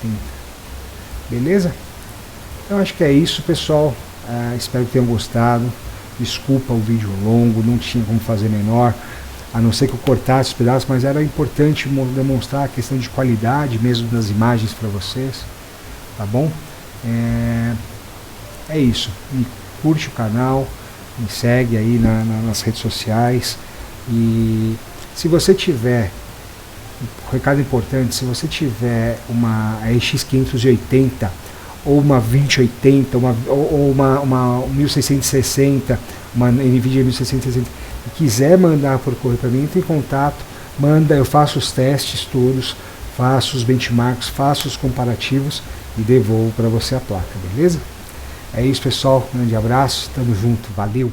Beleza? Então acho que é isso, pessoal. Espero que tenham gostado. Desculpa o vídeo longo, não tinha como fazer menor, a não ser que eu cortasse os pedaços, mas era importante demonstrar a questão de qualidade mesmo das imagens para vocês, tá bom? É isso. Me curte o canal, me segue aí nas redes sociais, e se você tiver, um recado importante, se você tiver uma RX 580 ou uma 2080 ou uma 1660, uma NVIDIA 1660, e quiser mandar por correio para mim, entre em contato, manda, eu faço os testes todos, faço os benchmarks, faço os comparativos e devolvo para você a placa, beleza? É isso, pessoal, um grande abraço, tamo junto, valeu!